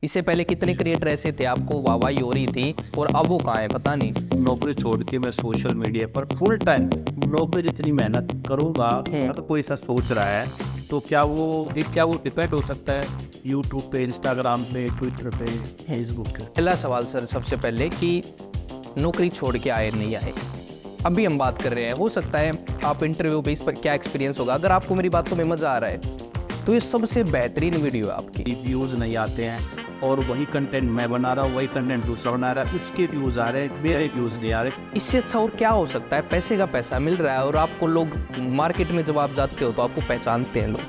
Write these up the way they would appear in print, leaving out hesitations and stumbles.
इससे पहले कितने क्रिएटर ऐसे थे आपको वाहवाही हो रही थी और अब वो कहाँ है पता नहीं। नौकरी छोड़ के मैं सोशल मीडिया पर फुल टाइम नौकरी जितनी मेहनत करूँगा, अगर कोई ऐसा सोच रहा है तो क्या वो डिपेंड हो सकता है यूट्यूब पे, इंस्टाग्राम पे, ट्विटर पे, फेसबुक पे? पहला सवाल सर सबसे पहले कि नौकरी छोड़ के आए नहीं आए, अभी हम बात कर रहे हैं। हो सकता है आप इंटरव्यू पे इस पर क्या एक्सपीरियंस होगा, अगर आपको मेरी बातों में मज़ा आ रहा है तो ये सबसे बेहतरीन वीडियो है आपकी। व्यूज़ नहीं आते हैं और वही कंटेंट मैं बना रहा हूँ, वही कंटेंट दूसरा बना रहा है, उसके व्यूज़ आ रहे हैं, मेरे व्यूज़ नहीं आ रहे। इससे अच्छा और क्या हो सकता है? पैसे का पैसा मिल रहा है और आपको लोग मार्केट में जब आप जाते हो तो आपको पहचानते हैं लोग।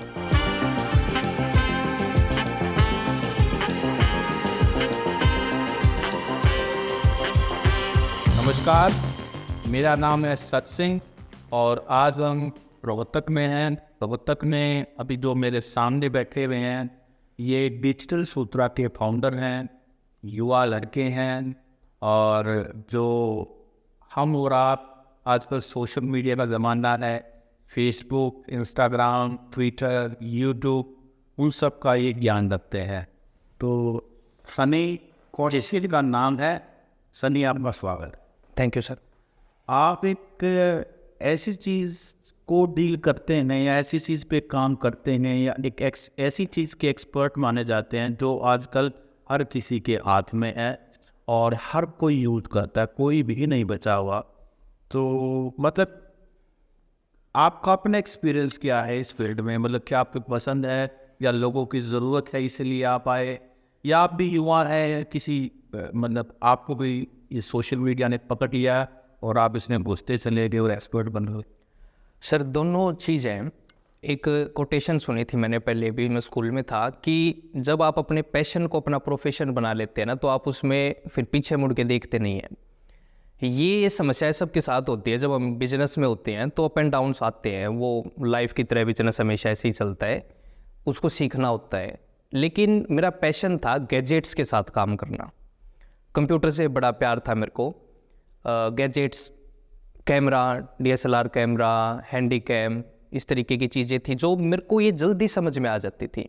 नमस्कार, मेरा नाम है सत सिंह और आज हम रोहतक में हैं। रोहतक में अभी जो मेरे सामने बैठे हुए हैं ये डिजिटल सूत्रा के फाउंडर हैं, युवा लड़के हैं। और जो हम और आप आजकल सोशल मीडिया का ज़माना है, फेसबुक, इंस्टाग्राम, ट्विटर, यूट्यूब, उन सब का ये ज्ञान रखते हैं। तो सनी कौशिक का नाम है। सनी, आपका स्वागत। Thank you sir. आप एक ऐसी चीज़ को डील करते हैं या ऐसी चीज़ पे काम करते हैं या एक ऐसी चीज़ के एक्सपर्ट माने जाते हैं जो आजकल हर किसी के हाथ में है और हर कोई यूज़ करता है, कोई भी नहीं बचा हुआ। तो मतलब आपका अपना एक्सपीरियंस क्या है इस फील्ड में? मतलब क्या आपको पसंद है या लोगों की ज़रूरत है इसलिए आप आए, या आप भी युवा हैं या किसी मतलब आपको भी ये सोशल मीडिया ने पकड़ लिया और आप इसमें घुसते चले गए और एक्सपर्ट बन गए? सर दोनों चीज़ें। एक कोटेशन सुनी थी मैंने पहले भी, मैं स्कूल में था, कि जब आप अपने पैशन को अपना प्रोफेशन बना लेते हैं ना तो आप उसमें फिर पीछे मुड़ के देखते नहीं हैं। ये समस्याएं सबके साथ होती है। जब हम बिजनेस में होते हैं तो अप एंड डाउन्स आते हैं, वो लाइफ की तरह बिजनेस हमेशा ऐसे ही चलता है, उसको सीखना होता है। लेकिन मेरा पैशन था गैजेट्स के साथ काम करना। कंप्यूटर से बड़ा प्यार था मेरे को। Gadgets, camera, DSLR camera, handycam, इस तरीके की चीज़ें थी जो मेरे को ये जल्दी समझ में आ जाती थी।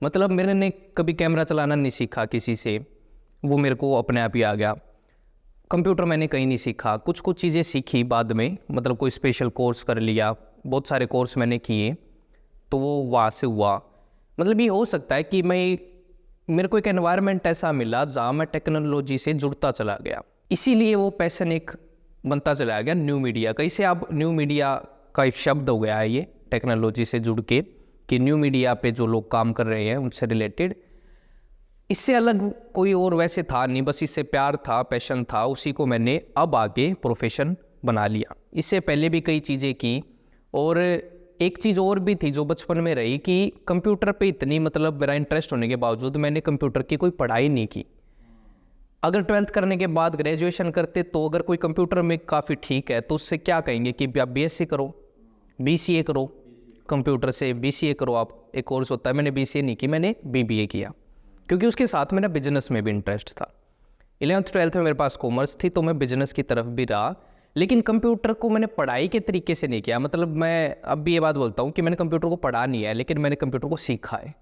मतलब मैंने कभी कैमरा चलाना नहीं सीखा किसी से, वो मेरे को अपने आप ही आ गया। कंप्यूटर मैंने कहीं नहीं सीखा, कुछ कुछ चीज़ें सीखी बाद में, मतलब कोई स्पेशल कोर्स कर लिया, बहुत सारे कोर्स मैंने किए तो वो वहाँ से हुआ। मतलब ये हो सकता है कि मेरे को एक एनवायरनमेंट ऐसा मिला जहाँ मैं टेक्नोलॉजी से जुड़ता चला गया, इसीलिए वो पैशन एक बनता चला गया न्यू मीडिया का। इसे अब न्यू मीडिया का एक शब्द हो गया है ये, टेक्नोलॉजी से जुड़ के, कि न्यू मीडिया पे जो लोग काम कर रहे हैं उनसे रिलेटेड। इससे अलग कोई और वैसे था नहीं, बस इससे प्यार था, पैशन था, उसी को मैंने अब आगे प्रोफेशन बना लिया। इससे पहले भी कई चीज़ें की और एक चीज़ और भी थी जो बचपन में रही कि कंप्यूटर पे इतनी मतलब मेरा इंटरेस्ट होने के बावजूद मैंने कंप्यूटर की कोई पढ़ाई नहीं की। अगर 12th करने के बाद ग्रेजुएशन करते तो अगर कोई कंप्यूटर में काफ़ी ठीक है तो उससे क्या कहेंगे कि आप BSc करो, BCA करो, कंप्यूटर से BCA करो। आप एक कोर्स होता है, मैंने BCA नहीं की, मैंने BBA किया क्योंकि उसके साथ मेरा बिजनेस में भी इंटरेस्ट था। 11th 12th में मेरे पास कॉमर्स थी तो मैं बिजनेस की तरफ भी रहा, लेकिन कंप्यूटर को मैंने पढ़ाई के तरीके से नहीं किया। मतलब मैं अब भी ये बात बोलता हूँ कि मैंने कंप्यूटर को पढ़ा नहीं है, लेकिन मैंने कंप्यूटर को सीखा है।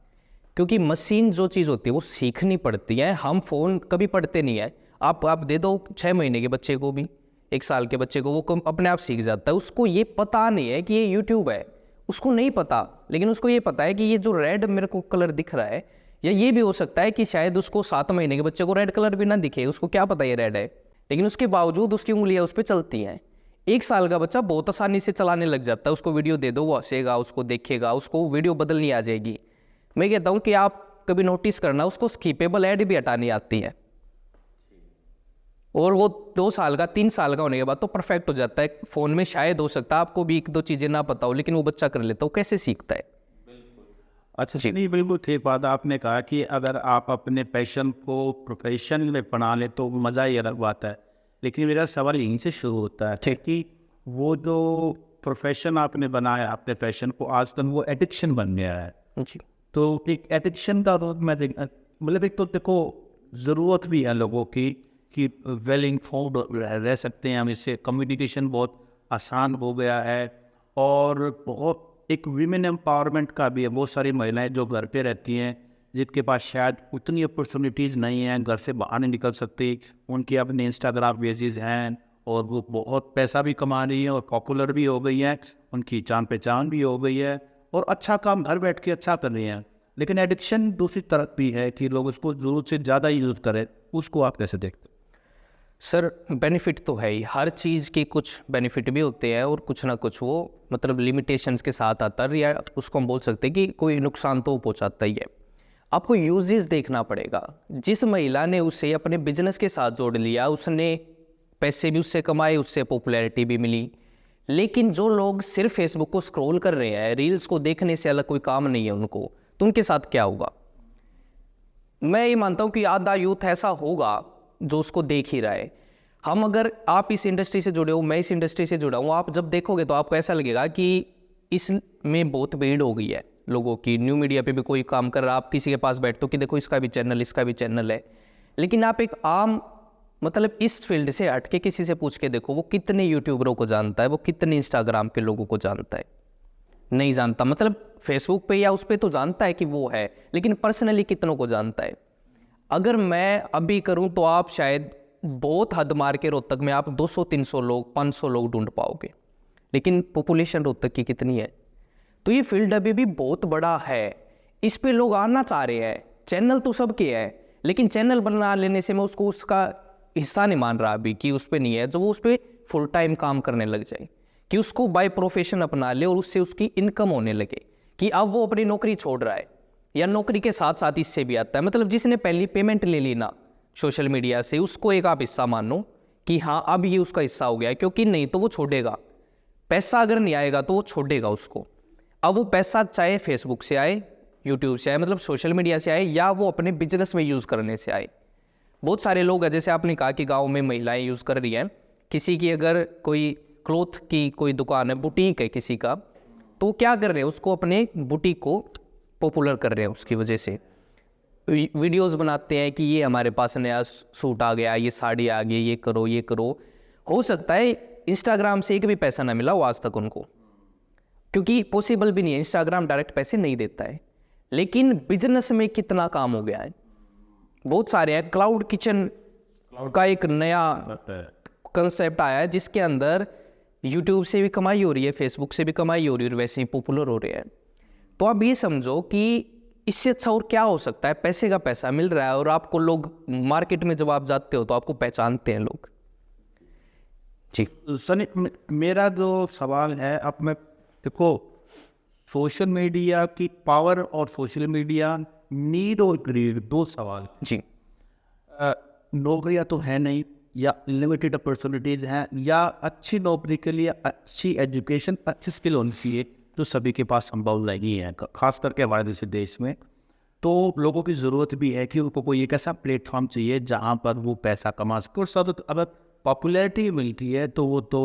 क्योंकि मशीन जो चीज़ होती है वो सीखनी पड़ती है। हम फ़ोन कभी पढ़ते नहीं है। आप दे दो 6 महीने के बच्चे को भी, 1 साल के बच्चे को, वो अपने आप सीख जाता है। उसको ये पता नहीं है कि ये यूट्यूब है, उसको नहीं पता, लेकिन उसको ये पता है कि ये जो रेड मेरे को कलर दिख रहा है, या ये भी हो सकता है कि शायद उसको 7 महीने के बच्चे को रेड कलर भी ना दिखे, उसको क्या पता ये रेड है, लेकिन उसके बावजूद उसकी उंगलियां उस पर चलती हैं। 1 साल का बच्चा बहुत आसानी से चलाने लग जाता है। उसको वीडियो दे दो, वो हंसेगा, उसको देखेगा, उसको वीडियो बदलनी आ जाएगी। मैं कहता हूँ कि आप कभी नोटिस करना, उसको स्किपेबल ऐड भी हटानी आती है और वो 2 साल का 3 साल का होने के बाद तो परफेक्ट हो जाता है। फ़ोन में शायद हो सकता है आपको भी 1-2 चीज़ें ना पता हो, लेकिन वो बच्चा कर लेता है। वो कैसे सीखता है? अच्छा नहीं, बिल्कुल ठीक बात आपने कहा कि अगर आप अपने पैशन को प्रोफेशन में बना ले तो मज़ा ही अलग बात है। लेकिन मेरा सवाल यहीं से शुरू होता है कि वो जो प्रोफेशन आपने बनाया अपने पैशन को, आजकल वो एडिक्शन बन गया है। जी। तो एक एडिक्शन का रूप में मतलब एक तो देखो ज़रूरत भी है लोगों की कि वेल इन्फॉर्म्ड रह सकते हैं हम, इससे कम्युनिकेशन बहुत आसान हो गया है और बहुत एक वीमेन एम्पावरमेंट का भी है। बहुत सारी महिलाएं जो घर पे रहती हैं जिनके पास शायद उतनी अपॉर्चुनिटीज़ नहीं हैं, घर से बाहर नहीं निकल सकते, उनके अपने इंस्टाग्राम पेजेस हैं और वो बहुत पैसा भी कमा रही हैं और पॉपुलर भी हो गई हैं, उनकी जान पहचान भी हो गई है और अच्छा काम घर बैठ के अच्छा कर रही हैं। लेकिन एडिक्शन दूसरी तरफ भी है कि लोग उसको ज़रूरत से ज़्यादा यूज़ करें, उसको आप कैसे देखते हैं? सर बेनिफिट तो है ही, हर चीज़ के कुछ बेनिफिट भी होते हैं और कुछ ना कुछ वो मतलब लिमिटेशंस के साथ आता है, या उसको हम बोल सकते हैं कि कोई नुकसान तो पहुंचाता ही है। आपको यूजेस देखना पड़ेगा। जिस महिला ने उसे अपने बिजनेस के साथ जोड़ लिया, उसने पैसे भी उससे कमाए, उससे पॉपुलैरिटी भी मिली। लेकिन जो लोग सिर्फ फेसबुक को स्क्रॉल कर रहे हैं, रील्स को देखने से अलग कोई काम नहीं है उनको, तो उनके साथ क्या होगा? मैं ये मानता हूँ कि आधा यूथ ऐसा होगा जो उसको देख ही रहा है। हम अगर आप इस इंडस्ट्री से जुड़े हो, मैं इस इंडस्ट्री से जुड़ा हूँ, आप जब देखोगे तो आपको ऐसा लगेगा कि इसमें बहुत भीड़ हो गई है लोगों की। न्यू मीडिया पे भी कोई काम कर रहा है, आप किसी के पास बैठते हो कि देखो इसका भी चैनल है। लेकिन आप एक आम मतलब इस फील्ड से हट के किसी से पूछ के देखो, वो कितने यूट्यूबरों को जानता है, वो कितने इंस्टाग्राम के लोगों को जानता है? नहीं जानता। मतलब फेसबुक पे या उस पे तो जानता है कि वो है, लेकिन पर्सनली कितनों को जानता है? अगर मैं अभी करूं तो आप शायद बहुत हद मार के रोहतक में आप 200-300 लोग 500 लोग ढूंढ पाओगे, लेकिन पॉपुलेशन रोहतक की कितनी है? तो ये फील्ड अभी भी बहुत बड़ा है, इस पे लोग आना चाह रहे हैं। चैनल तो सबके है, लेकिन चैनल बना लेने से मैं उसको उसका हिस्सा नहीं मान रहा अभी कि उस पर नहीं है। जब वो उस पर फुल टाइम काम करने लग जाए, कि उसको बाय प्रोफेशन अपना ले और उससे उसकी इनकम होने लगे, कि अब वो अपनी नौकरी छोड़ रहा है या नौकरी के साथ साथ इससे भी आता है। मतलब जिसने पहली पेमेंट ले ली ना सोशल मीडिया से, उसको एक आप हिस्सा मानो कि हाँ अब ये उसका हिस्सा हो गया है, क्योंकि नहीं तो वो छोड़ेगा। पैसा अगर नहीं आएगा तो वो छोड़ेगा उसको। अब वो पैसा चाहे फेसबुक से आए, यूट्यूब से आए, मतलब सोशल मीडिया से आए, या वो अपने बिजनेस में यूज़ करने से आए। बहुत सारे लोग हैं, जैसे आपने कहा कि गाँव में महिलाएं यूज़ कर रही हैं, किसी की अगर कोई क्लोथ की कोई दुकान है, बुटीक है किसी का, तो वो क्या कर रहे हैं, उसको अपने बुटीक को पॉपुलर कर रहे हैं। उसकी वजह से वीडियोस बनाते हैं कि ये हमारे पास नया सूट आ गया, ये साड़ी आ गई, ये करो ये करो। हो सकता है इंस्टाग्राम से एक भी पैसा ना मिला हो आज तक उनको, क्योंकि पॉसिबल भी नहीं है, इंस्टाग्राम डायरेक्ट पैसे नहीं देता है। लेकिन बिजनेस में कितना काम हो गया है, बहुत सारे हैं। क्लाउड किचन का एक नया कंसेप्ट आया है, जिसके अंदर यूट्यूब से भी कमाई हो रही है, फेसबुक से भी कमाई हो रही है और वैसे ही पॉपुलर हो रहे हैं। तो आप ये समझो कि इससे अच्छा और क्या हो सकता है? पैसे का पैसा मिल रहा है और आपको लोग मार्केट में जब आप जाते हो तो आपको पहचानते हैं लोग। जी सनी, मेरा जो सवाल है, अब मैं देखो, सोशल मीडिया की पावर और सोशल मीडिया नीड और ग्रीड, दो सवाल। जी नौकरियां तो है नहीं, या लिमिटेड अपॉर्चुनिटीज़ हैं, या अच्छी नौकरी के लिए अच्छी एजुकेशन, अच्छी स्किल होनी चाहिए, जो सभी के पास संभव नहीं है, खास करके हमारे जैसे देश में। तो लोगों की ज़रूरत भी है कि उनको कोई एक ऐसा प्लेटफॉर्म चाहिए जहाँ पर वो पैसा कमा सके। और सब अगर पॉपुलैरिटी मिलती है तो वो तो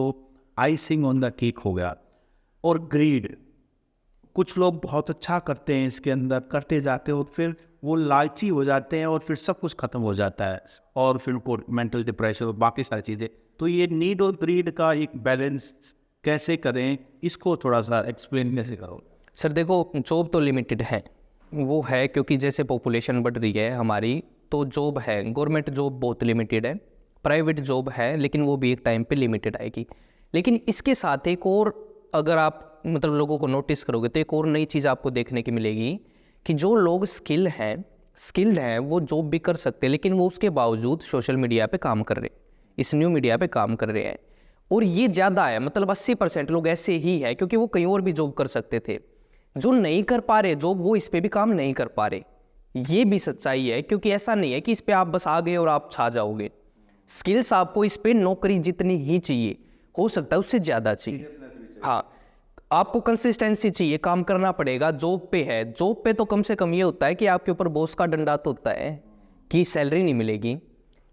आइसिंग ऑन द केक हो गया। और ग्रीड, कुछ लोग बहुत अच्छा करते हैं, इसके अंदर करते जाते हैं और फिर वो लालची हो जाते हैं और फिर सब कुछ खत्म हो जाता है और फिर उनको मेंटल डिप्रेशन और बाकी सारी चीज़ें। तो ये नीड और ग्रीड का एक बैलेंस कैसे करें, इसको थोड़ा सा एक्सप्लेन कैसे करो? सर देखो, जॉब तो लिमिटेड है, वो है क्योंकि जैसे पॉपुलेशन बढ़ रही है हमारी, तो जॉब है, गवर्नमेंट जॉब बहुत लिमिटेड है, प्राइवेट जॉब है, लेकिन वो भी एक टाइम पे लिमिटेड आएगी। लेकिन इसके साथ एक और, अगर आप मतलब लोगों को नोटिस करोगे तो एक और नई चीज़ आपको देखने की मिलेगी कि जो लोग स्किल्ड हैं वो जॉब भी कर सकते हैं, लेकिन वो उसके बावजूद सोशल मीडिया पे काम कर रहे हैं, इस न्यू मीडिया पे काम कर रहे हैं। और ये ज़्यादा है, मतलब 80% लोग ऐसे ही है, क्योंकि वो कहीं और भी जॉब कर सकते थे। जो नहीं कर पा रहे जॉब, वो इस पे भी काम नहीं कर पा रहे। ये भी सच्चाई है, क्योंकि ऐसा नहीं है कि इस पे आप बस आ गए और आप छा जाओगे। स्किल्स आपको इस पे नौकरी जितनी ही चाहिए, हो सकता है उससे ज़्यादा चाहिए। हाँ, आपको कंसिस्टेंसी चाहिए, काम करना पड़ेगा। जॉब पे है, जॉब पे तो कम से कम ये होता है कि आपके ऊपर बॉस का डंडा तो होता है कि सैलरी नहीं मिलेगी।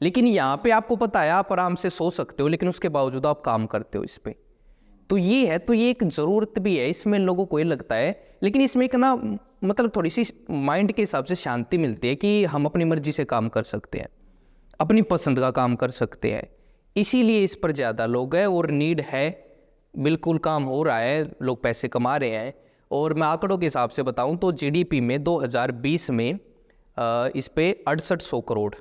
लेकिन यहाँ पे आपको पता है आप आराम से सो सकते हो, लेकिन उसके बावजूद आप काम करते हो इस पे। तो ये है, तो ये एक ज़रूरत भी है, इसमें लोगों को ये लगता है। लेकिन इसमें एक ना मतलब थोड़ी सी माइंड के हिसाब से शांति मिलती है कि हम अपनी मर्जी से काम कर सकते हैं, अपनी पसंद का काम कर सकते हैं। इसीलिए इस पर ज़्यादा लोग हैं और नीड है, बिल्कुल काम हो रहा है, लोग पैसे कमा रहे हैं। और मैं आंकड़ों के हिसाब से बताऊं तो जीडीपी में 2020 में इस पे 6800 करोड़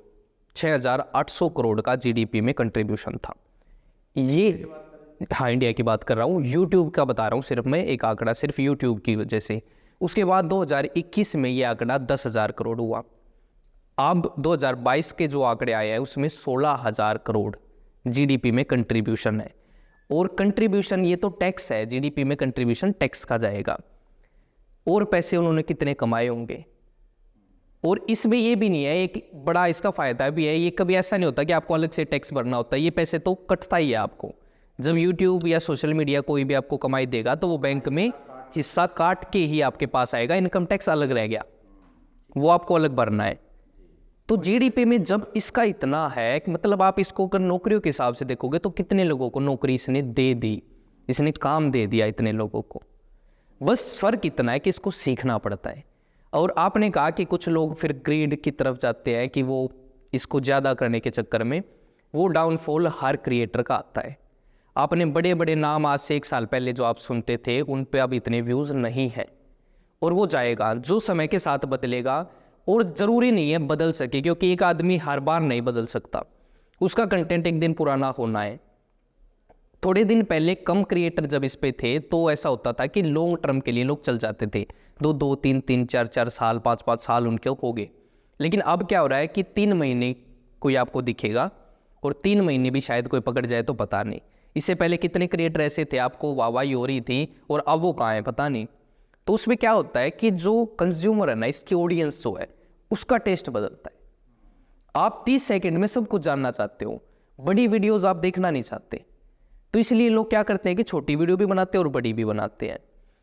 6800 करोड़ का जीडीपी में कंट्रीब्यूशन था। ये हाँ इंडिया की बात कर रहा हूँ, यूट्यूब का बता रहा हूँ सिर्फ मैं, एक आंकड़ा सिर्फ यूट्यूब की वजह से। उसके बाद 2021 में ये आंकड़ा 10,000 करोड़ हुआ। अब 2022 के जो आंकड़े आए हैं उसमें 16,000 करोड़ जीडीपी में कंट्रीब्यूशन है। और कंट्रीब्यूशन ये तो टैक्स है, जीडीपी में कंट्रीब्यूशन टैक्स का जाएगा। और पैसे उन्होंने कितने कमाए होंगे। और इसमें ये भी नहीं है, एक बड़ा इसका फायदा भी है, ये कभी ऐसा नहीं होता कि आपको अलग से टैक्स भरना होता है, ये पैसे तो कटता ही है आपको। जब यूट्यूब या सोशल मीडिया कोई भी आपको कमाई देगा तो वो बैंक में हिस्सा काट के ही आपके पास आएगा, इनकम टैक्स अलग रह गया, वो आपको अलग भरना है। तो जीडीपी में जब इसका इतना है कि मतलब आप इसको अगर नौकरियों के हिसाब से देखोगे तो कितने लोगों को नौकरी इसने दे दी, इसने काम दे दिया इतने लोगों को। बस फर्क इतना है कि इसको सीखना पड़ता है। और आपने कहा कि कुछ लोग फिर ग्रीड की तरफ जाते हैं कि वो इसको ज़्यादा करने के चक्कर में, वो डाउनफॉल हर क्रिएटर का आता है। आपने बड़े बड़े नाम आज से 1 साल पहले जो आप सुनते थे उन पे अब इतने व्यूज़ नहीं है, और वो जाएगा जो समय के साथ बदलेगा। और ज़रूरी नहीं है बदल सके, क्योंकि एक आदमी हर बार नहीं बदल सकता, उसका कंटेंट एक दिन पुराना होना है। थोड़े दिन पहले कम क्रिएटर जब इस पे थे तो ऐसा होता था कि लॉन्ग टर्म के लिए लोग चल जाते थे, 2-2, 3-3, 4-4 साल, 5-5 साल उनके हो गए। लेकिन अब क्या हो रहा है कि 3 महीने कोई आपको दिखेगा और 3 महीने भी शायद कोई पकड़ जाए तो पता नहीं। इससे पहले कितने क्रिएटर ऐसे थे आपको वाहवाही हो रही थी और अब वो कहाँ है पता नहीं। तो उसमें क्या होता है कि जो कंज्यूमर है ना, इसकी ऑडियंस जो है उसका टेस्ट बदलता है। आप 30 सेकंड में सब कुछ जानना चाहते हो, बड़ी वीडियोस आप देखना नहीं चाहते, तो इसलिए लोग क्या करते हैं कि छोटी वीडियो भी बनाते हैं और बड़ी भी बनाते हैं।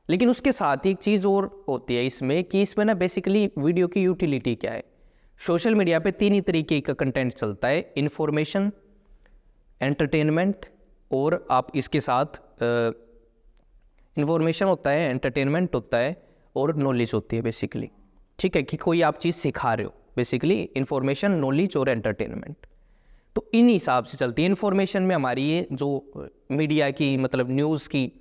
लेकिन उसके साथ ही एक चीज़ और होती है इसमें कि इसमें ना बेसिकली वीडियो की यूटिलिटी क्या है। सोशल मीडिया पे 3 ही तरीके का कंटेंट चलता है, इन्फॉर्मेशन, एंटरटेनमेंट, और आप इसके साथ इन्फॉर्मेशन होता है, एंटरटेनमेंट होता है और नॉलेज होती है बेसिकली। ठीक है, कि कोई आप चीज़ सिखा रहे हो, बेसिकली इन्फॉर्मेशन, नॉलेज और एंटरटेनमेंट। तो इन हिसाब से चलती है। इन्फॉर्मेशन में हमारी ये जो मीडिया की मतलब न्यूज़ की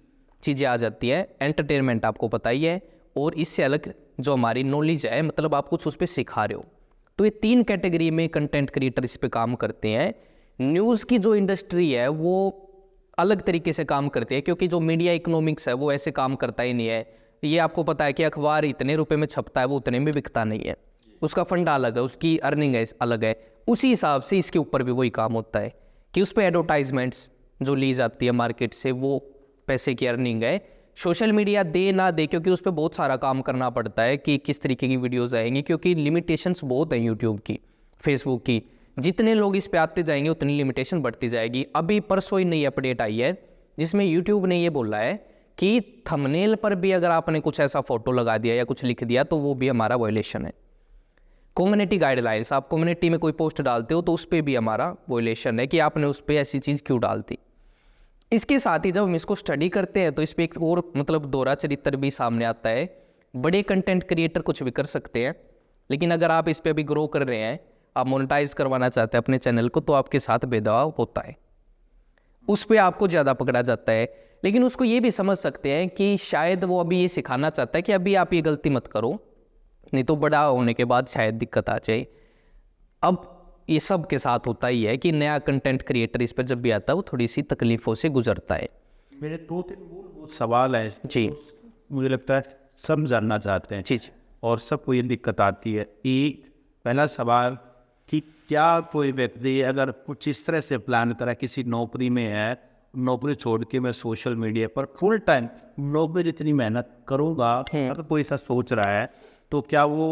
चीज़ें आ जाती है, एंटरटेनमेंट आपको पता ही है, और इससे अलग जो हमारी नॉलेज है मतलब आप कुछ उस पर सिखा रहे हो। तो ये 3 कैटेगरी में कंटेंट क्रिएटर इस पे काम करते हैं। न्यूज़ की जो इंडस्ट्री है वो अलग तरीके से काम करती है, क्योंकि जो मीडिया इकोनॉमिक्स है वो ऐसे काम करता ही नहीं है। ये आपको पता है कि अखबार इतने रुपए में छपता है, वो उतने में बिकता नहीं है, उसका फंडा अलग है, उसकी अर्निंग है अलग है। उसी हिसाब से इसके ऊपर भी वही काम होता है कि उस पर एडवर्टाइजमेंट्स जो ली जाती है मार्केट से, वो पैसे की अर्निंग है। सोशल मीडिया दे ना दे, क्योंकि उस पर बहुत सारा काम करना पड़ता है कि किस तरीके की वीडियोज़ आएंगी, क्योंकि लिमिटेशंस बहुत हैं यूट्यूब की, फेसबुक की। जितने लोग इस पे आते जाएंगे उतनी लिमिटेशन बढ़ती जाएगी। अभी परसों ही नई अपडेट आई है जिसमें यूट्यूब ने ये बोला है कि थंबनेल पर भी अगर आपने कुछ ऐसा फोटो लगा दिया या कुछ लिख दिया तो वो भी हमारा वायलेशन है। कम्युनिटी गाइडलाइंस, आप कम्युनिटी में कोई पोस्ट डालते हो तो उस पर भी हमारा वायलेशन है कि आपने उस पर ऐसी चीज़ क्यों डाल दी। इसके साथ ही जब हम इसको स्टडी करते हैं तो इस पर एक और मतलब दोहरा चरित्र भी सामने आता है। बड़े कंटेंट क्रिएटर कुछ भी कर सकते हैं, लेकिन अगर आप इस पर अभी ग्रो कर रहे हैं, आप मोनेटाइज करवाना चाहते हैं अपने चैनल को, तो आपके साथ भेदभाव होता है, उस पर आपको ज़्यादा पकड़ा जाता है। लेकिन उसको ये भी समझ सकते हैं कि शायद वो अभी ये सिखाना चाहता है कि अभी आप ये गलती मत करो, नहीं तो बड़ा होने के बाद शायद दिक्कत आ जाए। अब ये सब के साथ होता ही है कि नया कंटेंट क्रिएटर इस पर जब भी आता है वो थोड़ी सी तकलीफ़ों से गुजरता है। मेरे 2-3 मूलभूत सवाल हैं जी, मुझे लगता है सब जानना चाहते हैं जी, और सबको ये दिक्कत आती है। एक पहला सवाल कि क्या कोई व्यक्ति अगर कुछ इस तरह से प्लान करा, किसी नौकरी में है, नौकरी छोड़ के मैं सोशल मीडिया पर फुल टाइम नौकरी जितनी मेहनत करूँगा, अगर कोई ऐसा सोच रहा है तो क्या वो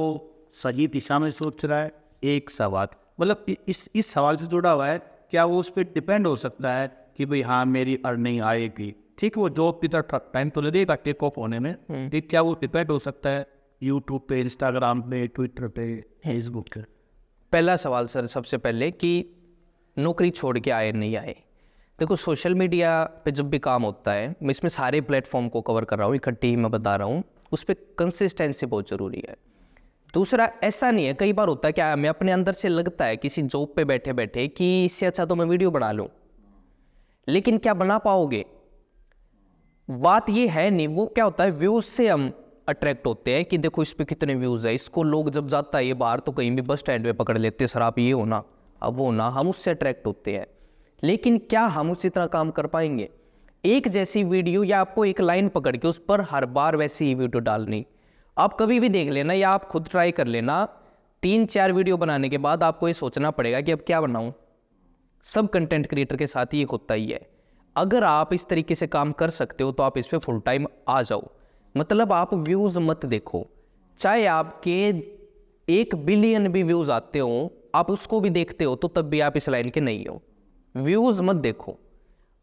सही दिशा में सोच रहा है? एक सवाल मतलब इस सवाल से जुड़ा हुआ है, क्या वो उस पर डिपेंड हो सकता है कि भाई हाँ मेरी अर्निंग आएगी, ठीक, वो जॉब की तरह टाइम तो लगेगा टेक ऑफ होने में, ठीक, क्या वो डिपेंड हो सकता है यूट्यूब पे, इंस्टाग्राम पे, ट्विटर पे, फेसबुक पे? पहला सवाल सर सबसे पहले कि नौकरी छोड़ के आए नहीं आए। देखो सोशल मीडिया पे जब भी काम होता है, मैं इसमें सारे प्लेटफॉर्म को कवर कर रहा हूँ, इकट्ठी ही मैं बता रहा हूँ, उस पर कंसिस्टेंसी बहुत ज़रूरी है। दूसरा, ऐसा नहीं है, कई बार होता है क्या हमें अपने अंदर से लगता है किसी जॉब पे बैठे बैठे कि इससे अच्छा तो मैं वीडियो बना लूँ, लेकिन क्या बना पाओगे? बात ये है नहीं। वो क्या होता है, व्यूज से हम अट्रैक्ट होते हैं कि देखो इस पे कितने व्यूज़ है, इसको लोग जब जाता है ये बाहर तो कहीं भी बस स्टैंड पे पकड़ लेते हैं, सर आप ये हो ना, अब वो ना, हम उससे अट्रैक्ट होते हैं। लेकिन क्या हम उसी तरह काम कर पाएंगे? एक जैसी वीडियो या आपको एक लाइन पकड़ के उस पर हर बार वैसी ही वीडियो डालनी, आप कभी भी देख लेना या आप खुद ट्राई कर लेना, 3-4 वीडियो बनाने के बाद आपको ये सोचना पड़ेगा कि अब क्या बनाऊं। सब कंटेंट क्रिएटर के साथ ये होता ही है। अगर आप इस तरीके से काम कर सकते हो तो आप इस पे फुल टाइम आ जाओ। मतलब आप व्यूज़ मत देखो, चाहे आपके 1 बिलियन भी व्यूज़ आते हो, आप उसको भी देखते हो तो तब भी आप इस लाइन के नहीं हो। व्यूज़ मत देखो।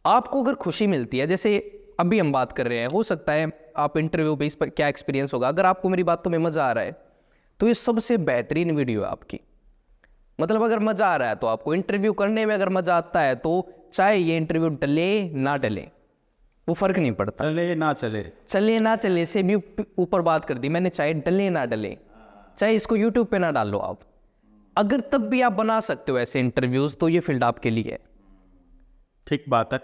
आपको अगर खुशी मिलती है, जैसे अभी हम बात कर रहे हैं, हो सकता है आप इंटरव्यू बेस पर क्या एक्सपीरियंस होगा, अगर आपको मेरी बातों में मज़ा आ रहा है तो ये सबसे बेहतरीन वीडियो है आपकी। मतलब अगर मज़ा आ रहा है तो आपको इंटरव्यू करने में अगर मज़ा आता है तो चाहे ये इंटरव्यू डले ना डले वो फ़र्क नहीं पड़ता। चले ना चले, चले ना चले से भी ऊपर बात कर दी मैंने, चाहे डले ना डले, चाहे इसको यूट्यूब पे ना डालो आप, अगर तब भी आप बना सकते हो ऐसे इंटरव्यूज़ तो ये फील्ड आपके लिए है। ठीक बात है।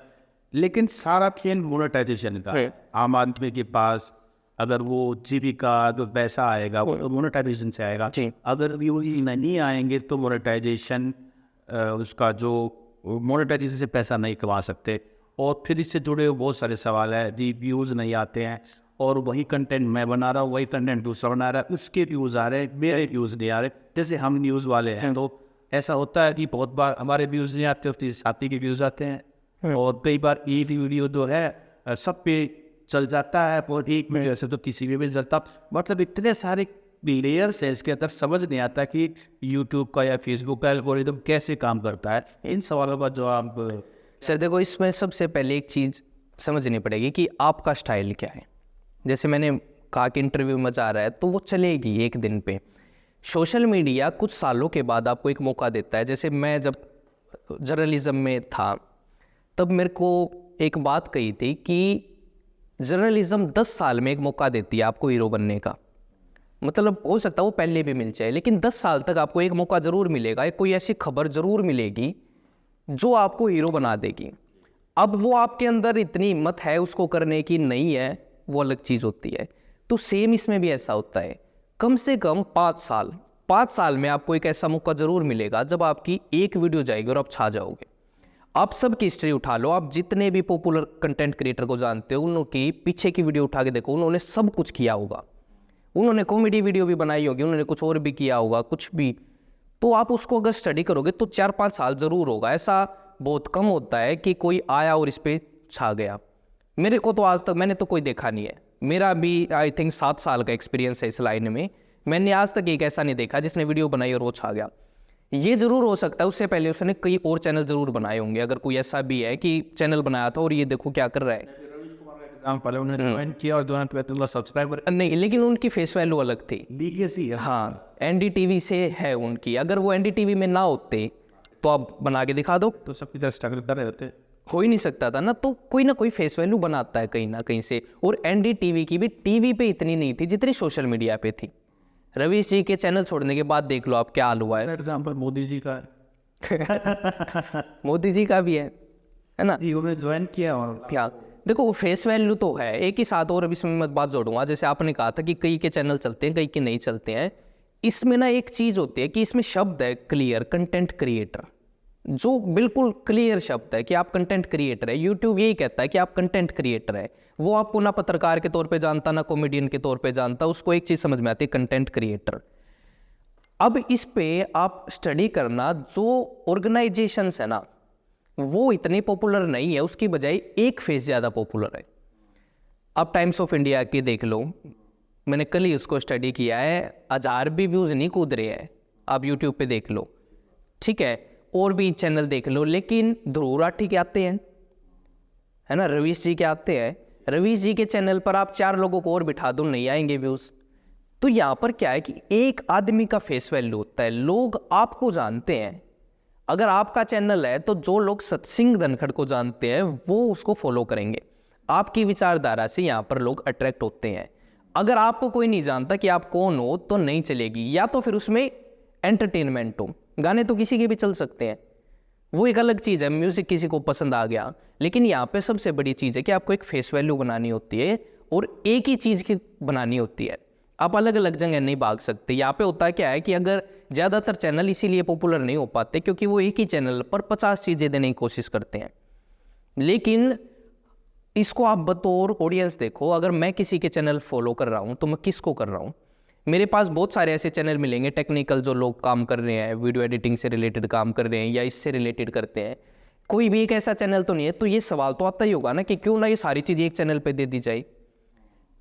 लेकिन सारा खेल मोनेटाइजेशन का है। आम आदमी के पास अगर वो जीविका जो पैसा आएगा वो तो मोनेटाइजेशन से आएगा। जी। अगर व्यू नहीं आएंगे तो मोनेटाइजेशन उसका जो मोनेटाइजेशन से पैसा नहीं कमा सकते। और फिर इससे जुड़े हुए बहुत सारे सवाल है जी, व्यूज़ नहीं आते हैं और वही कंटेंट मैं बना रहा हूँ, वही कंटेंट दूसरा बना रहा है, उसके व्यूज़ आ रहे हैं, मेरे व्यूज़ नहीं आ रहे। जैसे हम न्यूज़ वाले हैं तो ऐसा होता है कि बहुत बार हमारे व्यूज़ नहीं आते, उसके साथी के व्यूज़ आते हैं। और कई बार एक वीडियो जो है सब पे चल जाता है और एक वीडियो से तो किसी भी नहीं चलता। मतलब इतने सारे लेयर्स है इसके अंदर, समझ नहीं आता कि यूट्यूब का या फेसबुक का एल्गोरिदम कैसे काम करता है। इन सवालों का जवाब सर देखो, इसमें सबसे पहले एक चीज़ समझनी पड़ेगी कि आपका स्टाइल क्या है। जैसे मैंने कहा कि इंटरव्यू में मज़ा आ रहा है तो वो चलेगी एक दिन पे। सोशल मीडिया कुछ सालों के बाद आपको एक मौका देता है। जैसे मैं जब जर्नलिज्म में था तब मेरे को एक बात कही थी कि जर्नलिज्म 10 साल में एक मौका देती है आपको हीरो बनने का। मतलब हो सकता है वो पहले भी मिल जाए, लेकिन 10 साल तक आपको एक मौका ज़रूर मिलेगा, एक कोई ऐसी खबर ज़रूर मिलेगी जो आपको हीरो बना देगी। अब वो आपके अंदर इतनी हिम्मत है उसको करने की नहीं है, वो अलग चीज़ होती है। तो सेम इसमें भी ऐसा होता है। कम से कम 5 साल में आपको एक ऐसा मौका ज़रूर मिलेगा जब आपकी एक वीडियो जाएगी और आप छा जाओगे। आप सबकी हिस्ट्री उठा लो, आप जितने भी पॉपुलर कंटेंट क्रिएटर को जानते हो उनकी पीछे की वीडियो उठा के देखो, उन्होंने सब कुछ किया होगा। उन्होंने कॉमेडी वीडियो भी बनाई होगी, उन्होंने कुछ और भी किया होगा, कुछ भी। तो आप उसको अगर स्टडी करोगे तो 4-5 साल ज़रूर होगा। ऐसा बहुत कम होता है कि कोई आया और इस पर छा गया। मेरे को तो आज तक मैंने तो कोई देखा नहीं है। मेरा भी आई थिंक 7 साल का एक्सपीरियंस है इस लाइन में। मैंने आज तक एक ऐसा नहीं देखा जिसने वीडियो बनाई और वो छा गया। ये ज़रूर हो सकता है उससे पहले उसने कई और चैनल ज़रूर बनाए होंगे। अगर कोई ऐसा भी है कि चैनल बनाया था और ये देखो क्या कर रहा है। पहले उन्होंने ज्वाइन किया और ज्वाइन पे तो सब्सक्राइबर नहीं, लेकिन उनकी फेस वैल्यू अलग थी। लीगेसी है। हाँ, एनडीटीवी से है उनकी। अगर वो एनडीटीवी में ना होते तो आप बना के दिखा दो, तो सबकी तरह स्ट्रगल कर रहे होते। हो ही नहीं सकता था ना। तो कोई ना कोई फेस वैल्यू बनाता है कहीं ना कहीं से। और एनडीटीवी की भी टीवी पे इतनी नहीं थी जितनी सोशल मीडिया पे थी। रवीश जी के चैनल छोड़ने के बाद देख लो आप क्या हाल हुआ है। एग्जाम्पल मोदी जी का मोदी जी का भी है ना जी, उन्होंने ज्वाइन किया और क्या। देखो वो फेस वैल्यू तो है। एक ही साथ और अब इसमें मैं बात जोड़ूंगा, जैसे आपने कहा था कि कई के चैनल चलते हैं कई के नहीं चलते हैं। इसमें ना एक चीज़ होती है कि इसमें शब्द है क्लियर, कंटेंट क्रिएटर, जो बिल्कुल क्लियर शब्द है कि आप कंटेंट क्रिएटर है। यूट्यूब यही कहता है कि आप कंटेंट क्रिएटर है। वो आपको ना पत्रकार के तौर पे जानता ना कॉमेडियन के तौर पे जानता, उसको एक चीज़ समझ में आती है, कंटेंट क्रिएटर। अब इस पे आप स्टडी करना, जो ऑर्गेनाइजेशंस है ना वो इतनी पॉपुलर नहीं है, उसकी बजाय एक फेस ज़्यादा पॉपुलर है। आप टाइम्स ऑफ इंडिया के देख लो, मैंने कल ही उसको स्टडी किया है, 1000 भी व्यूज़ नहीं कूद रहे हैं। आप यूट्यूब पे देख लो, ठीक है, और भी चैनल देख लो, लेकिन ध्रुव राठी के आते हैं, है ना, रवीश जी के आते हैं। रवीश जी के चैनल पर आप 4 लोगों को और बिठा दो, नहीं आएंगे व्यूज़। तो यहाँ पर क्या है कि एक आदमी का फेस वैल्यू होता है। लोग आपको जानते हैं। अगर आपका चैनल है तो जो लोग सत्सिंग धनखड़ को जानते हैं वो उसको फॉलो करेंगे। आपकी विचारधारा से यहाँ पर लोग अट्रैक्ट होते हैं। अगर आपको कोई नहीं जानता कि आप कौन हो तो नहीं चलेगी। या तो फिर उसमें एंटरटेनमेंट हो, गाने तो किसी के भी चल सकते हैं, वो एक अलग चीज़ है। म्यूज़िक किसी को पसंद आ गया, लेकिन यहाँ पे सबसे बड़ी चीज़ है कि आपको एक फेस वैल्यू बनानी होती है और एक ही चीज़ की बनानी होती है, आप अलग अलग जगह नहीं भाग सकते। यहाँ पे होता क्या है कि अगर ज़्यादातर चैनल इसीलिए पॉपुलर नहीं हो पाते क्योंकि वो एक ही चैनल पर 50 चीज़ें देने की कोशिश करते हैं। लेकिन इसको आप बतौर ऑडियंस देखो, अगर मैं किसी के चैनल फॉलो कर रहा हूँ तो मैं किसको कर रहा हूँ? मेरे पास बहुत सारे ऐसे चैनल मिलेंगे टेक्निकल जो लोग काम कर रहे हैं, वीडियो एडिटिंग से रिलेटेड काम कर रहे हैं या इससे रिलेटेड करते हैं। कोई भी एक ऐसा चैनल तो नहीं है। तो ये सवाल तो आता ही होगा ना कि क्यों ना ये सारी चीज़ें एक चैनल पे दे दी जाए,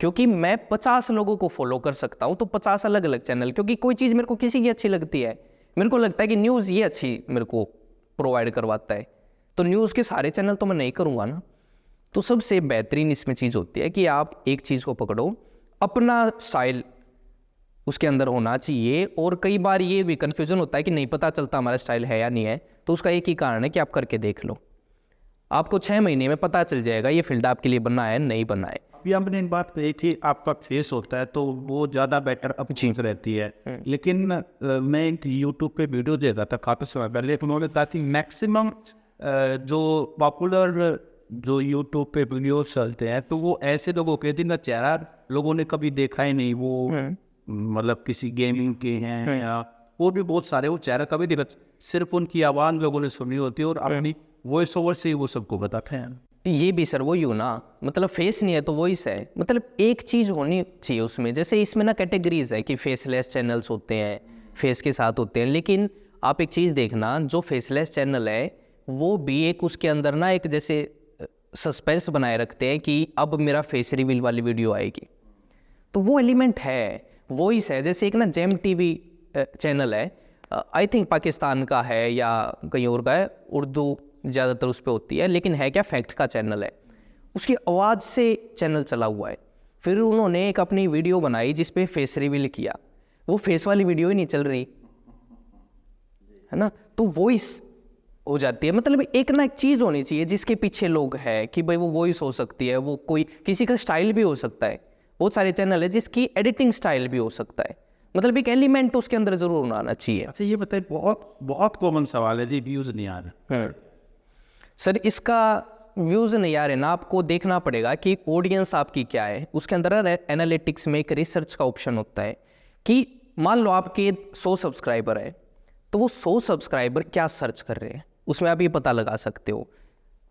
क्योंकि मैं 50 लोगों को फॉलो कर सकता हूँ तो 50 अलग अलग चैनल, क्योंकि कोई चीज़ मेरे को किसी की अच्छी लगती है, मेरे को लगता है कि न्यूज़ ये अच्छी मेरे को प्रोवाइड करवाता है, तो न्यूज़ के सारे चैनल तो मैं नहीं करूँगा ना। तो सबसे बेहतरीन इसमें चीज़ होती है कि आप एक चीज़ को पकड़ो, अपना स्टाइल उसके अंदर होना चाहिए। और कई बार ये भी कन्फ्यूजन होता है कि नहीं पता चलता हमारा स्टाइल है या नहीं है, तो उसका एक ही कारण है कि आप करके देख लो, आपको 6 महीने में पता चल जाएगा ये फील्ड आपके लिए बना है नहीं बना है। अभी हमने बात कही थी आपका फेस होता है तो वो ज़्यादा बेटर अप्रोच रहती है। लेकिन मैं यूट्यूब पे वीडियो देखा था काफ़ी समय पहले, उन्होंने कहा कि मैक्सिमम जो पॉपुलर जो यूट्यूब पे वीडियो चलते हैं तो वो ऐसे लोगों के जिनका चेहरा लोगों ने कभी देखा ही नहीं, वो मतलब किसी गेमिंग के हैं या और भी बहुत सारे, वो चेहरा कभी देखा, सिर्फ उनकी आवाज़ लोगों ने सुनी होती है और अपनी वॉइस ओवर से ही वो सबको बताते हैं। ये भी सर वही हो ना, मतलब फेस नहीं है तो वॉइस है, मतलब एक चीज़ होनी चाहिए उसमें। जैसे इसमें ना कैटेगरीज है कि फेसलेस चैनल्स होते हैं, फेस के साथ होते हैं, लेकिन आप एक चीज़ देखना, जो फेसलेस चैनल है वो भी एक उसके अंदर ना एक जैसे सस्पेंस बनाए रखते हैं कि अब मेरा फेस रिवील वाली वीडियो आएगी, तो वो एलिमेंट है, वॉइस है। जैसे एक ना जेम टीवी चैनल है, आई थिंक पाकिस्तान का है या कहीं और का है, उर्दू ज़्यादातर उस पर होती है, लेकिन है क्या फैक्ट का चैनल है, उसकी आवाज़ से चैनल चला हुआ है। फिर उन्होंने एक अपनी वीडियो बनाई जिस पे फेस रिवील किया, वो फेस वाली वीडियो ही नहीं चल रही है ना, तो वॉइस हो जाती है। मतलब एक ना एक चीज़ होनी चाहिए जिसके पीछे लोग हैं कि भाई वो वॉइस हो सकती है, वो कोई किसी का स्टाइल भी हो सकता है। बहुत सारे चैनल है जिसकी एडिटिंग स्टाइल भी हो सकता है, मतलब एक एलिमेंट उसके अंदर जरूर आना चाहिए। अच्छा ये बताइए, बहुत बहुत कॉमन सवाल है जी, व्यूज़ नहीं आ रहे। सर इसका व्यूज़ नहीं आ रहे ना, आपको देखना पड़ेगा कि ऑडियंस आपकी क्या है। उसके अंदर एनालिटिक्स में एक रिसर्च का ऑप्शन होता है कि मान लो आपके 100 सब्सक्राइबर है, तो वो 100 सब्सक्राइबर क्या सर्च कर रहे हैं उसमें आप ये पता लगा सकते हो।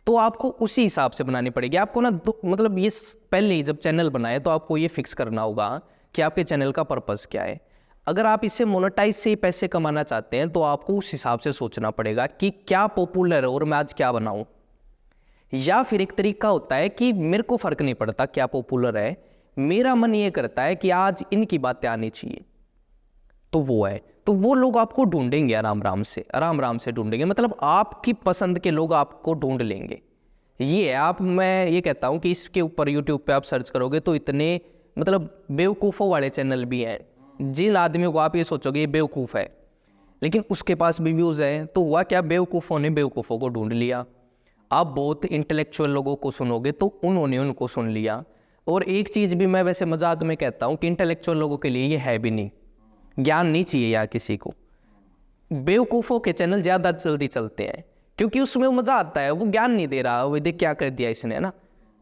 तो आपको उसी हिसाब से बनानी पड़ेगी। आपको ना मतलब ये पहले ही जब चैनल बनाए तो आपको ये फिक्स करना होगा कि आपके चैनल का पर्पस क्या है। अगर आप इससे मोनेटाइज से ही पैसे कमाना चाहते हैं तो आपको उस हिसाब से सोचना पड़ेगा कि क्या पॉपुलर है और मैं आज क्या बनाऊं। या फिर एक तरीका होता है कि मेरे को फ़र्क नहीं पड़ता क्या पॉपुलर है, मेरा मन ये करता है कि आज इनकी बातें आनी चाहिए, तो वो है। तो वो लोग आपको ढूंढेंगे आराम आराम से ढूंढेंगे, मतलब आपकी पसंद के लोग आपको ढूंढ लेंगे। ये है, आप मैं ये कहता हूँ कि इसके ऊपर यूट्यूब पे आप सर्च करोगे तो इतने मतलब बेवकूफ़ों वाले चैनल भी हैं, जिन आदमियों को आप ये सोचोगे ये बेवकूफ़ है लेकिन उसके पास भी व्यूज़ हैं। तो हुआ क्या, बेवकूफ़ों ने बेवकूफ़ों को ढूंढ लिया। आप बहुत इंटेलेक्चुअल लोगों को सुनोगे तो उन्होंने उनको सुन लिया। और एक चीज़ भी मैं वैसे मजाक में कहता हूँ कि इंटेलेक्चुअल लोगों के लिए ये है भी नहीं, ज्ञान नहीं चाहिए यार किसी को। बेवकूफ़ों के चैनल ज़्यादा जल्दी चलते हैं क्योंकि उसमें मज़ा आता है, वो ज्ञान नहीं दे रहा, वो देख क्या कर दिया इसने, है ना।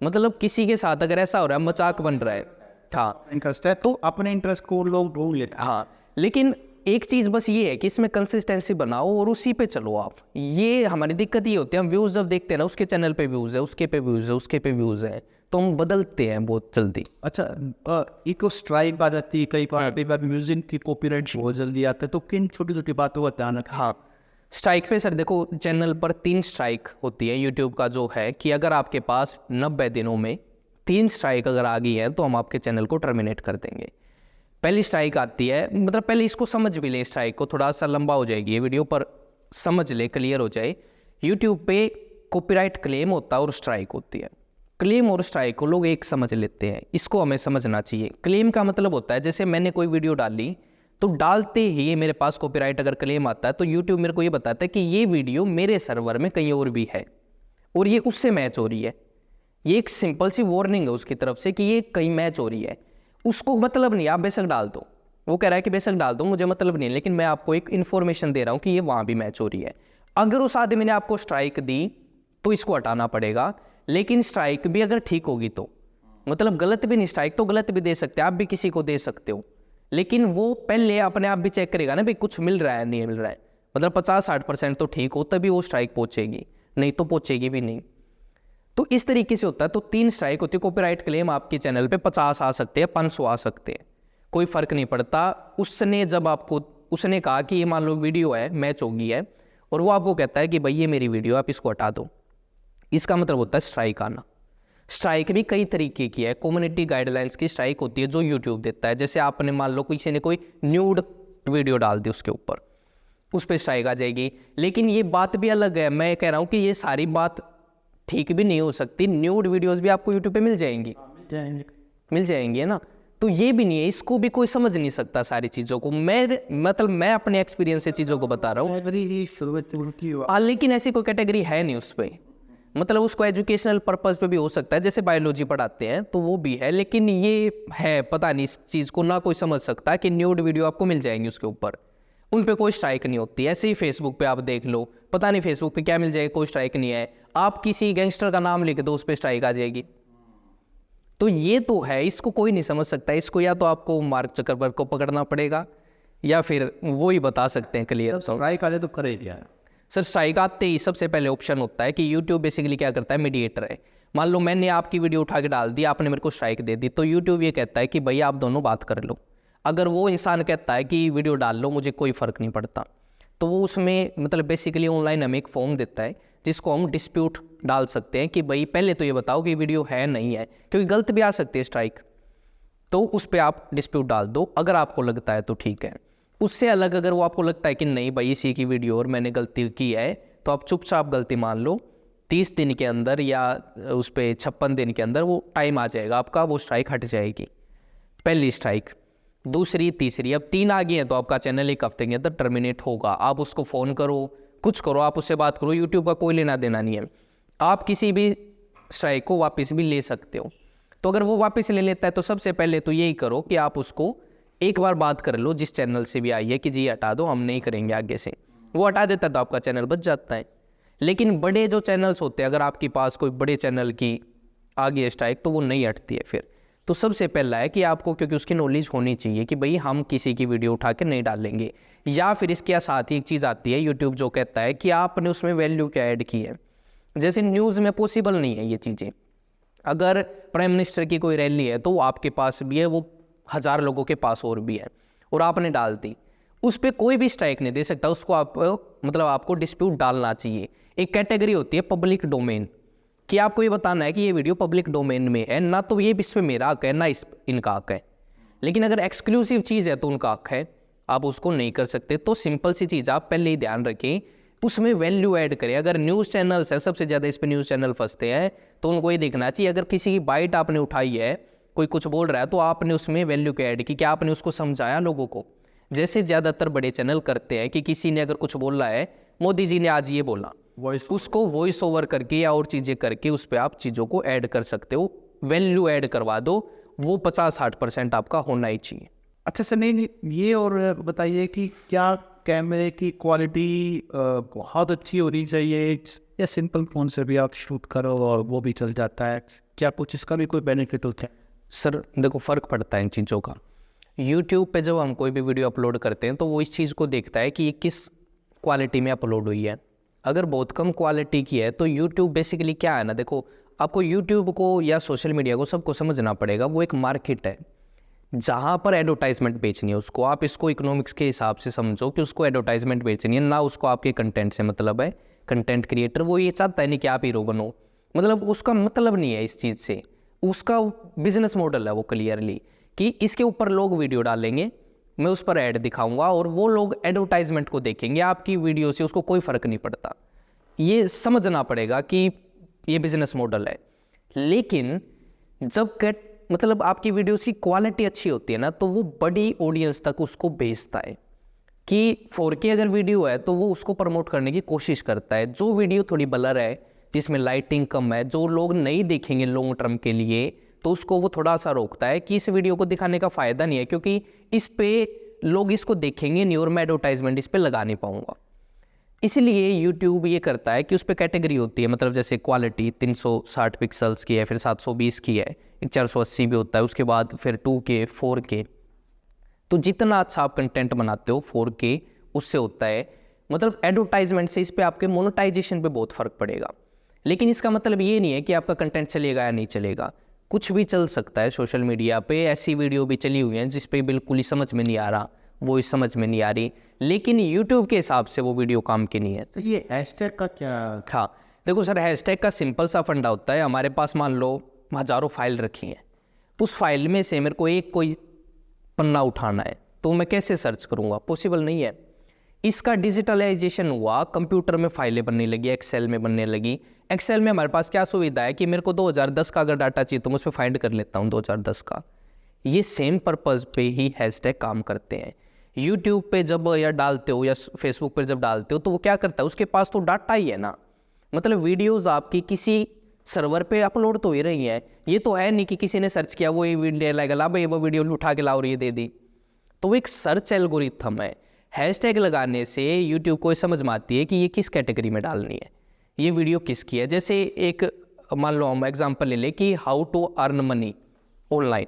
मतलब किसी के साथ अगर ऐसा हो रहा है, मजाक बन रहा है, हाँ इंटरेस्ट है तो अपने इंटरेस्ट को लोग ढूंढ लेते हैं। हाँ, लेकिन एक चीज़ बस ये है कि इसमें कंसिस्टेंसी बनाओ और उसी पे चलो आप। ये हमारी दिक्कत ये होती है, हम व्यूज़ जब देखते हैं ना, उसके चैनल पे व्यूज़ है, उसके पे व्यूज़ है, उसके पे व्यूज़ है, तो हम बदलते हैं बहुत जल्दी। अच्छा इको स्ट्राइक आ जाती है कई बार म्यूजिक की कॉपीराइट बहुत जल्दी आता है, तो किन छोटी छोटी बातों का ध्यान रखें? हाँ, स्ट्राइक पे सर देखो, चैनल पर 3 स्ट्राइक होती है यूट्यूब का जो है कि अगर आपके पास 90 दिनों में 3 स्ट्राइक अगर आ गई है तो हम आपके चैनल को टर्मिनेट कर देंगे। पहली स्ट्राइक आती है, मतलब पहले इसको समझ भी ले, स्ट्राइक को थोड़ा सा लंबा हो जाएगी ये वीडियो पर समझ ले, क्लियर हो जाए। यूट्यूब पे कॉपीराइट क्लेम होता है और स्ट्राइक होती है। क्लेम और स्ट्राइक को लोग एक समझ लेते हैं, इसको हमें समझना चाहिए। क्लेम का मतलब होता है जैसे मैंने कोई वीडियो डाली तो डालते ही मेरे पास कॉपीराइट अगर क्लेम आता है तो यूट्यूब मेरे को ये बताता है कि ये वीडियो मेरे सर्वर में कहीं और भी है और ये उससे मैच हो रही है। ये एक सिंपल सी वार्निंग है उसकी तरफ से कि ये कहीं मैच हो रही है। उसको मतलब नहीं, आप बेशक डाल दो, वो कह रहा है कि बेशक डाल दो, मुझे मतलब नहीं है, लेकिन मैं आपको एक इन्फॉर्मेशन दे रहा हूँ कि ये वहाँ भी मैच हो रही है। अगर उस आदमी ने आपको स्ट्राइक दी तो इसको हटाना पड़ेगा, लेकिन स्ट्राइक भी अगर ठीक होगी तो मतलब गलत भी नहीं, स्ट्राइक तो गलत भी दे सकते हैं, आप भी किसी को दे सकते हो, लेकिन वो पहले अपने आप भी चेक करेगा ना भाई कुछ मिल रहा है नहीं मिल रहा है, मतलब 50-60% तो ठीक हो तभी वो स्ट्राइक पहुंचेगी, नहीं तो पहुंचेगी भी नहीं। तो इस तरीके से होता है। तो 3 स्ट्राइक होती है, कॉपीराइट क्लेम आपके चैनल पे 50 आ सकते हैं, 500 आ सकते हैं, कोई फर्क नहीं पड़ता। उसने जब आपको उसने कहा कि ये मान लो वीडियो है मैच होगी है और वो आपको कहता है कि भाई ये मेरी वीडियो आप इसको हटा दो, इसका मतलब होता है स्ट्राइक आना। स्ट्राइक भी कई तरीके की है, कम्युनिटी गाइडलाइंस की स्ट्राइक होती है जो यूट्यूब देता है। जैसे आपने मान लो किसी ने कोई न्यूड वीडियो डाल दी, उसके ऊपर उस पर स्ट्राइक आ जाएगी। लेकिन ये बात भी अलग है, मैं कह रहा हूँ कि ये सारी बात ठीक भी नहीं हो सकती, न्यूड वीडियोस भी आपको यूट्यूब पे मिल जाएंगी, मिल जाएंगी है ना। तो ये भी नहीं है, इसको भी कोई समझ नहीं सकता सारी चीज़ों को। मैं अपने एक्सपीरियंस से चीज़ों को बता रहा हूँ। लेकिन ऐसी कोई कैटेगरी है नहीं उस पर, मतलब उसको एजुकेशनल पर्पस पे भी हो सकता है, जैसे बायोलॉजी पढ़ाते हैं तो वो भी है। लेकिन ये है पता नहीं, इस चीज़ को ना कोई समझ सकता कि न्यूड वीडियो आपको मिल जाएंगी उसके ऊपर, उन पे कोई स्ट्राइक नहीं होती। ऐसे ही फेसबुक पे आप देख लो, पता नहीं फेसबुक पे क्या मिल जाएगा, कोई स्ट्राइक नहीं है। आप किसी गैंगस्टर का नाम लिख दो, उस पर स्ट्राइक आ जाएगी। तो ये तो है, इसको कोई नहीं समझ सकता। इसको या तो आपको मार्क जकरबर्ग को पकड़ना पड़ेगा या फिर वो ही बता सकते हैं क्लियर। स्ट्राइक आ जाए तो करे क्या सर? स्ट्राइक आते ही सबसे पहले ऑप्शन होता है कि यूट्यूब बेसिकली क्या करता है, मीडिएटर है। मान लो मैंने आपकी वीडियो उठा के डाल दी, आपने मेरे को स्ट्राइक दे दी, तो यूट्यूब ये कहता है कि भैया आप दोनों बात कर लो। अगर वो इंसान कहता है कि वीडियो डाल लो, मुझे कोई फ़र्क नहीं पड़ता, तो वो उसमें मतलब बेसिकली ऑनलाइन हमें एक फॉर्म देता है जिसको हम डिस्प्यूट डाल सकते हैं कि भाई पहले तो ये बताओ कि वीडियो है नहीं है, क्योंकि गलत भी आ सकती है स्ट्राइक, तो उस पर आप डिस्प्यूट डाल दो अगर आपको लगता है तो ठीक है। उससे अलग अगर वो आपको लगता है कि नहीं भाई इसी की वीडियो और मैंने गलती की है, तो आप चुपचाप गलती मान लो, 30 दिन के अंदर या उस पर 56 दिन के अंदर वो टाइम आ जाएगा आपका, वो स्ट्राइक हट जाएगी। पहली स्ट्राइक, दूसरी, तीसरी, अब 3 आ गई है तो आपका चैनल 1 हफ्ते के अंदर टर्मिनेट होगा। आप उसको फ़ोन करो, कुछ करो, आप उससे बात करो, यूट्यूब का कोई लेना देना नहीं है। आप किसी भी स्ट्राइक को वापस भी ले सकते हो। तो अगर वो वापस ले लेता है तो सबसे पहले तो यही करो कि आप उसको एक बार बात कर लो जिस चैनल से भी आई है कि जी हटा दो, हम नहीं करेंगे आगे से। वो हटा देता है तो आपका चैनल बच जाता है। लेकिन बड़े जो चैनल्स होते हैं, अगर आपके पास कोई बड़े चैनल की आ गई स्ट्राइक तो वो नहीं हटती है फिर। तो सबसे पहला है कि आपको, क्योंकि उसकी नॉलेज होनी चाहिए कि भाई हम किसी की वीडियो उठा के नहीं डालेंगे। या फिर इसके साथ ही एक चीज़ आती है, यूट्यूब जो कहता है कि आपने उसमें वैल्यू क्या ऐड की है। जैसे न्यूज़ में पॉसिबल नहीं है ये चीज़ें। अगर प्राइम मिनिस्टर की कोई रैली है तो वो आपके पास भी है, वो 1000 लोगों के पास और भी है, और आपने डाल दी, उस पर कोई भी स्ट्राइक नहीं दे सकता। उसको आप मतलब आपको डिस्प्यूट डालना चाहिए। एक कैटेगरी होती है पब्लिक डोमेन, कि आपको ये बताना है कि ये वीडियो पब्लिक डोमेन में है, ना तो ये इस पर मेरा हक है ना इनका हक है। लेकिन अगर एक्सक्लूसिव चीज़ है तो उनका हक है, आप उसको नहीं कर सकते। तो सिंपल सी चीज़ आप पहले ही ध्यान रखें, उसमें वैल्यू ऐड करें। अगर न्यूज़ चैनल्स है, सबसे ज़्यादा इस पर न्यूज़ चैनल फंसते हैं, तो उनको ये देखना चाहिए अगर किसी की बाइट आपने उठाई है, कोई कुछ बोल रहा है, तो आपने उसमें वैल्यू क्या ऐड की, क्या आपने उसको समझाया लोगों को। जैसे ज़्यादातर बड़े चैनल करते हैं कि किसी ने अगर कुछ बोला है, मोदी जी ने आज ये बोला, उसको वॉइस ओवर करके या और चीज़ें करके उस पर आप चीज़ों को ऐड कर सकते हो, वैल्यू ऐड करवा दो। वो 50-60% आपका होना ही चाहिए। अच्छा सर, नहीं ये और बताइए कि क्या कैमरे की क्वालिटी बहुत अच्छी होनी चाहिए या सिंपल फ़ोन से भी आप शूट करो और वो भी चल जाता है? क्या कुछ इसका भी कोई बेनिफिट होता है? सर देखो, फ़र्क पड़ता है इन चीज़ों का। यूट्यूब पे जब हम कोई भी वीडियो अपलोड करते हैं तो वो इस चीज़ को देखता है कि ये किस क्वालिटी में अपलोड हुई है। अगर बहुत कम क्वालिटी की है तो यूट्यूब बेसिकली क्या है ना, देखो आपको यूट्यूब को या सोशल मीडिया को सबको समझना पड़ेगा, वो एक मार्केट है जहाँ पर एडवर्टाइजमेंट बेचनी है उसको। आप इसको इकोनॉमिक्स के हिसाब से समझो कि उसको एडवर्टाइजमेंट बेचनी है, ना उसको आपके कंटेंट से मतलब है। कंटेंट क्रिएटर वो ये चाहता है नहीं कि आप हीरो बनो, मतलब उसका मतलब नहीं है इस चीज़ से। उसका बिजनेस मॉडल है वो क्लियरली कि इसके ऊपर लोग वीडियो डालेंगे, मैं उस पर ऐड दिखाऊंगा और वो लोग एडवर्टाइजमेंट को देखेंगे, आपकी वीडियो से उसको कोई फ़र्क नहीं पड़ता। ये समझना पड़ेगा कि ये बिजनेस मॉडल है। लेकिन जब मतलब आपकी वीडियोस की क्वालिटी अच्छी होती है ना, तो वो बड़ी ऑडियंस तक उसको भेजता है कि 4K अगर वीडियो है तो वो उसको प्रमोट करने की कोशिश करता है। जो वीडियो थोड़ी ब्लर है, जिसमें लाइटिंग कम है, जो लोग नहीं देखेंगे लॉन्ग टर्म के लिए, तो उसको वो थोड़ा सा रोकता है कि इस वीडियो को दिखाने का फ़ायदा नहीं है, क्योंकि इस पे लोग इसको देखेंगे नहीं और मैं एडवर्टाइजमेंट इस पर लगा नहीं पाऊंगा। इसलिए यूट्यूब ये करता है कि उस पर कैटेगरी होती है, मतलब जैसे क्वालिटी 360 पिक्सल्स की है, फिर 720 की है, एक 480 भी होता है, उसके बाद फिर 2K 4K। तो जितना अच्छा आप कंटेंट बनाते हो 4K उससे होता है, मतलब एडवर्टाइजमेंट से इस पे आपके मोनेटाइजेशन पे बहुत फ़र्क पड़ेगा। लेकिन इसका मतलब ये नहीं है कि आपका कंटेंट चलेगा या नहीं चलेगा, कुछ भी चल सकता है। सोशल मीडिया पे ऐसी वीडियो भी चली हुई हैं जिस पे बिल्कुल ही समझ में नहीं आ रहा, वो इस समझ में नहीं आ रही, लेकिन यूट्यूब के हिसाब से वो वीडियो काम की नहीं है। तो ये हैशटैग का क्या? हाँ देखो सर, हैशटैग का सिंपल सा फंडा होता है। हमारे पास मान लो हज़ारों फाइल रखी हैं, उस फाइल में से मेरे को एक कोई पन्ना उठाना है, तो मैं कैसे सर्च करूँगा? पॉसिबल नहीं है। इसका डिजिटलाइजेशन हुआ, कंप्यूटर में फाइलें बनने लगी, एक्सेल में बनने लगी। एक्सेल में हमारे पास क्या सुविधा है कि मेरे को 2010 का अगर डाटा चाहिए तो मैं उस पर फाइंड कर लेता हूँ 2010 का। ये सेम पर्पज़ पे ही हैशटैग काम करते हैं। यूट्यूब पे जब या डालते हो या फेसबुक पर जब डालते हो तो वो क्या करता है, उसके पास तो डाटा ही है ना, मतलब वीडियोज़ आपकी किसी सर्वर पे अपलोड तो ही रही है। ये तो है नहीं कि किसी ने सर्च किया वो ये वीडियो लगा भाई वो वीडियो उठा के लाओ और ये दे दी। तो वो एक सर्च एल्गोरिथम है। हैशटैग लगाने से यूट्यूब को समझ में आती है कि ये किस कैटेगरी में डालनी है, ये वीडियो किसकी है। जैसे एक मान लो हम एग्जांपल ले लें कि how to earn money online,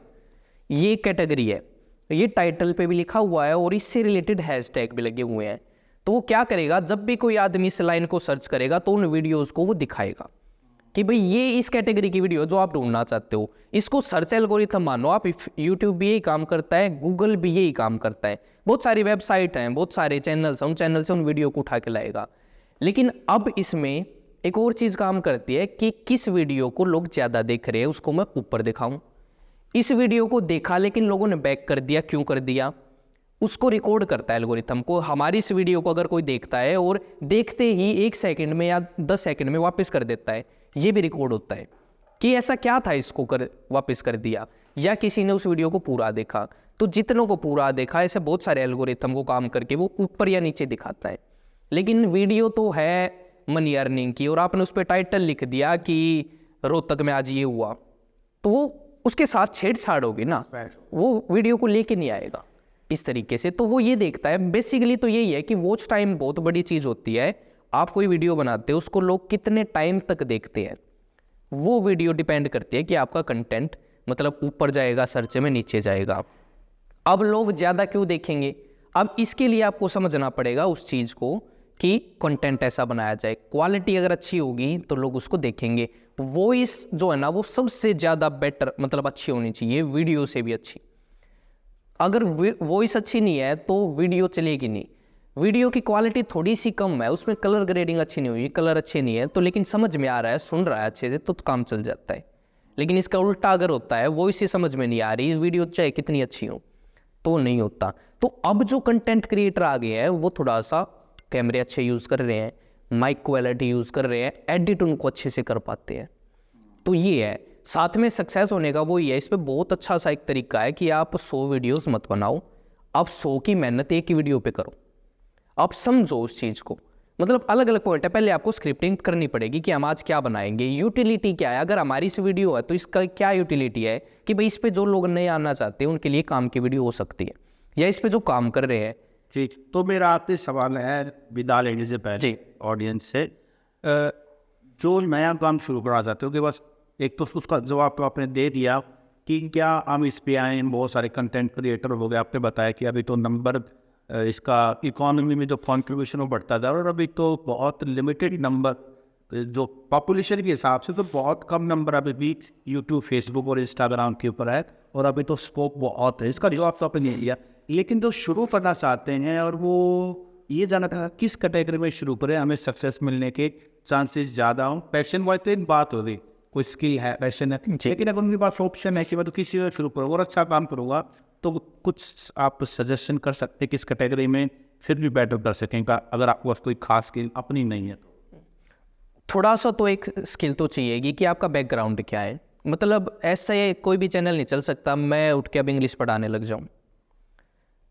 ये कैटेगरी है, ये टाइटल पे भी लिखा हुआ है और इससे रिलेटेड हैशटैग भी लगे हुए हैं। तो वो क्या करेगा, जब भी कोई आदमी इस लाइन को सर्च करेगा तो उन वीडियोज़ को वो दिखाएगा कि भाई ये इस कैटेगरी की वीडियो जो आप ढूंढना चाहते हो। इसको सर्च एल्गोरिथम मानो आप। यूट्यूब भी यही काम करता है, गूगल भी यही काम करता है। बहुत सारी वेबसाइट हैं, बहुत सारे चैनल्स हैं, उन चैनल से उन वीडियो को उठा के लाएगा। लेकिन अब इसमें एक और चीज़ काम करती है कि किस वीडियो को लोग ज़्यादा देख रहे हैं उसको मैं ऊपर दिखाऊं। इस वीडियो को देखा लेकिन लोगों ने बैक कर दिया, क्यों कर दिया, उसको रिकॉर्ड करता है एल्गोरिथम को। हमारी इस वीडियो को अगर कोई देखता है और देखते ही 1 सेकंड में या 10 सेकंड में वापस कर देता है, ये भी रिकॉर्ड होता है कि ऐसा क्या था इसको वापस कर दिया, या किसी ने उस वीडियो को पूरा देखा। तो जितनों को पूरा देखा, ऐसे बहुत सारे एल्गोरिथम को काम करके वो ऊपर या नीचे दिखाता है। लेकिन वीडियो तो है मनी अर्निंग की और आपने उस पर टाइटल लिख दिया कि रोहतक में आज ये हुआ, तो वो उसके साथ छेड़छाड़ होगी ना, वो वीडियो को लेके नहीं आएगा इस तरीके से। तो वो ये देखता है बेसिकली, तो यही है कि वॉच टाइम बहुत बड़ी चीज़ होती है। आप कोई वीडियो बनाते हो उसको लोग कितने टाइम तक देखते हैं, वो वीडियो डिपेंड करती है कि आपका कंटेंट मतलब ऊपर जाएगा सर्च में, नीचे जाएगा। अब लोग ज़्यादा क्यों देखेंगे, अब इसके लिए आपको समझना पड़ेगा उस चीज़ को कि कंटेंट ऐसा बनाया जाए। क्वालिटी अगर अच्छी होगी तो लोग उसको देखेंगे। वॉइस जो है ना वो सबसे ज़्यादा बेटर, मतलब अच्छी होनी चाहिए, वीडियो से भी अच्छी। अगर वॉइस अच्छी नहीं है तो वीडियो चलेगी नहीं। वीडियो की क्वालिटी थोड़ी सी कम है, उसमें कलर ग्रेडिंग अच्छी नहीं हुई, कलर अच्छे नहीं है तो, लेकिन समझ में आ रहा है, सुन रहा है अच्छे से, तो काम चल जाता है। लेकिन इसका उल्टा अगर होता है, वॉइस ही समझ में नहीं आ रही, वीडियो चाहे कितनी अच्छी हो तो नहीं होता। तो अब जो कंटेंट क्रिएटर आ गए हैं वो थोड़ा सा कैमरे अच्छे यूज़ कर रहे हैं, माइक क्वालिटी यूज़ कर रहे हैं, एडिट उनको अच्छे से कर पाते हैं। तो ये है साथ में सक्सेस होने का, वो ये है। इस पर बहुत अच्छा सा एक तरीका है कि आप 100 वीडियोस मत बनाओ, आप 100 की मेहनत एक ही वीडियो पे करो। आप समझो उस चीज़ को, मतलब अलग अलग पॉइंट है। पहले आपको स्क्रिप्टिंग करनी पड़ेगी कि हम आज क्या बनाएंगे, यूटिलिटी क्या है। अगर हमारी इस वीडियो है तो इसका क्या यूटिलिटी है कि भाई इस पे जो लोग नहीं आना चाहते उनके लिए काम की वीडियो हो सकती है, या इस पे जो काम कर रहे हैं। जी, तो मेरा आपसे सवाल है विदा लेने से पहले ऑडियंस से, जो नया काम शुरू करना चाहते हो कि बस एक तो उसका जवाब तो आपने दे दिया कि क्या हम इस पे आए, बहुत सारे कंटेंट क्रिएटर हो गए, आपने बताया कि अभी तो नंबर इसका इकोनॉमी में जो कॉन्ट्रीब्यूशन वो बढ़ता था, और अभी तो बहुत लिमिटेड नंबर, जो पॉपुलेशन के हिसाब से तो बहुत कम नंबर अभी भी यूट्यूब, फेसबुक और इंस्टाग्राम के ऊपर है, और अभी तो स्कोप बहुत है। इसका जवाब तो आपने नहीं दिया। लेकिन जो शुरू करना चाहते हैं और वो ये जानना था किस कैटेगरी में शुरू करें, हमें सक्सेस मिलने के चांसेस ज़्यादा हों। पैशन वाइज तो एक बात हो गई, कोई स्किल है, पैशन है, लेकिन अगर उनके पास ऑप्शन है कि मैं तो किसी में शुरू करूँगा और अच्छा काम करूँगा, तो कुछ आप सजेशन कर सकते हैं किस कैटेगरी में फिर भी बेटर कर सकें का, अगर आपको कोई खास स्किल अपनी नहीं है तो? थोड़ा सा तो एक स्किल तो चाहिएगी कि आपका बैकग्राउंड क्या है। मतलब ऐसे कोई भी चैनल नहीं चल सकता मैं उठ के अब इंग्लिश पढ़ाने लग जाऊँ,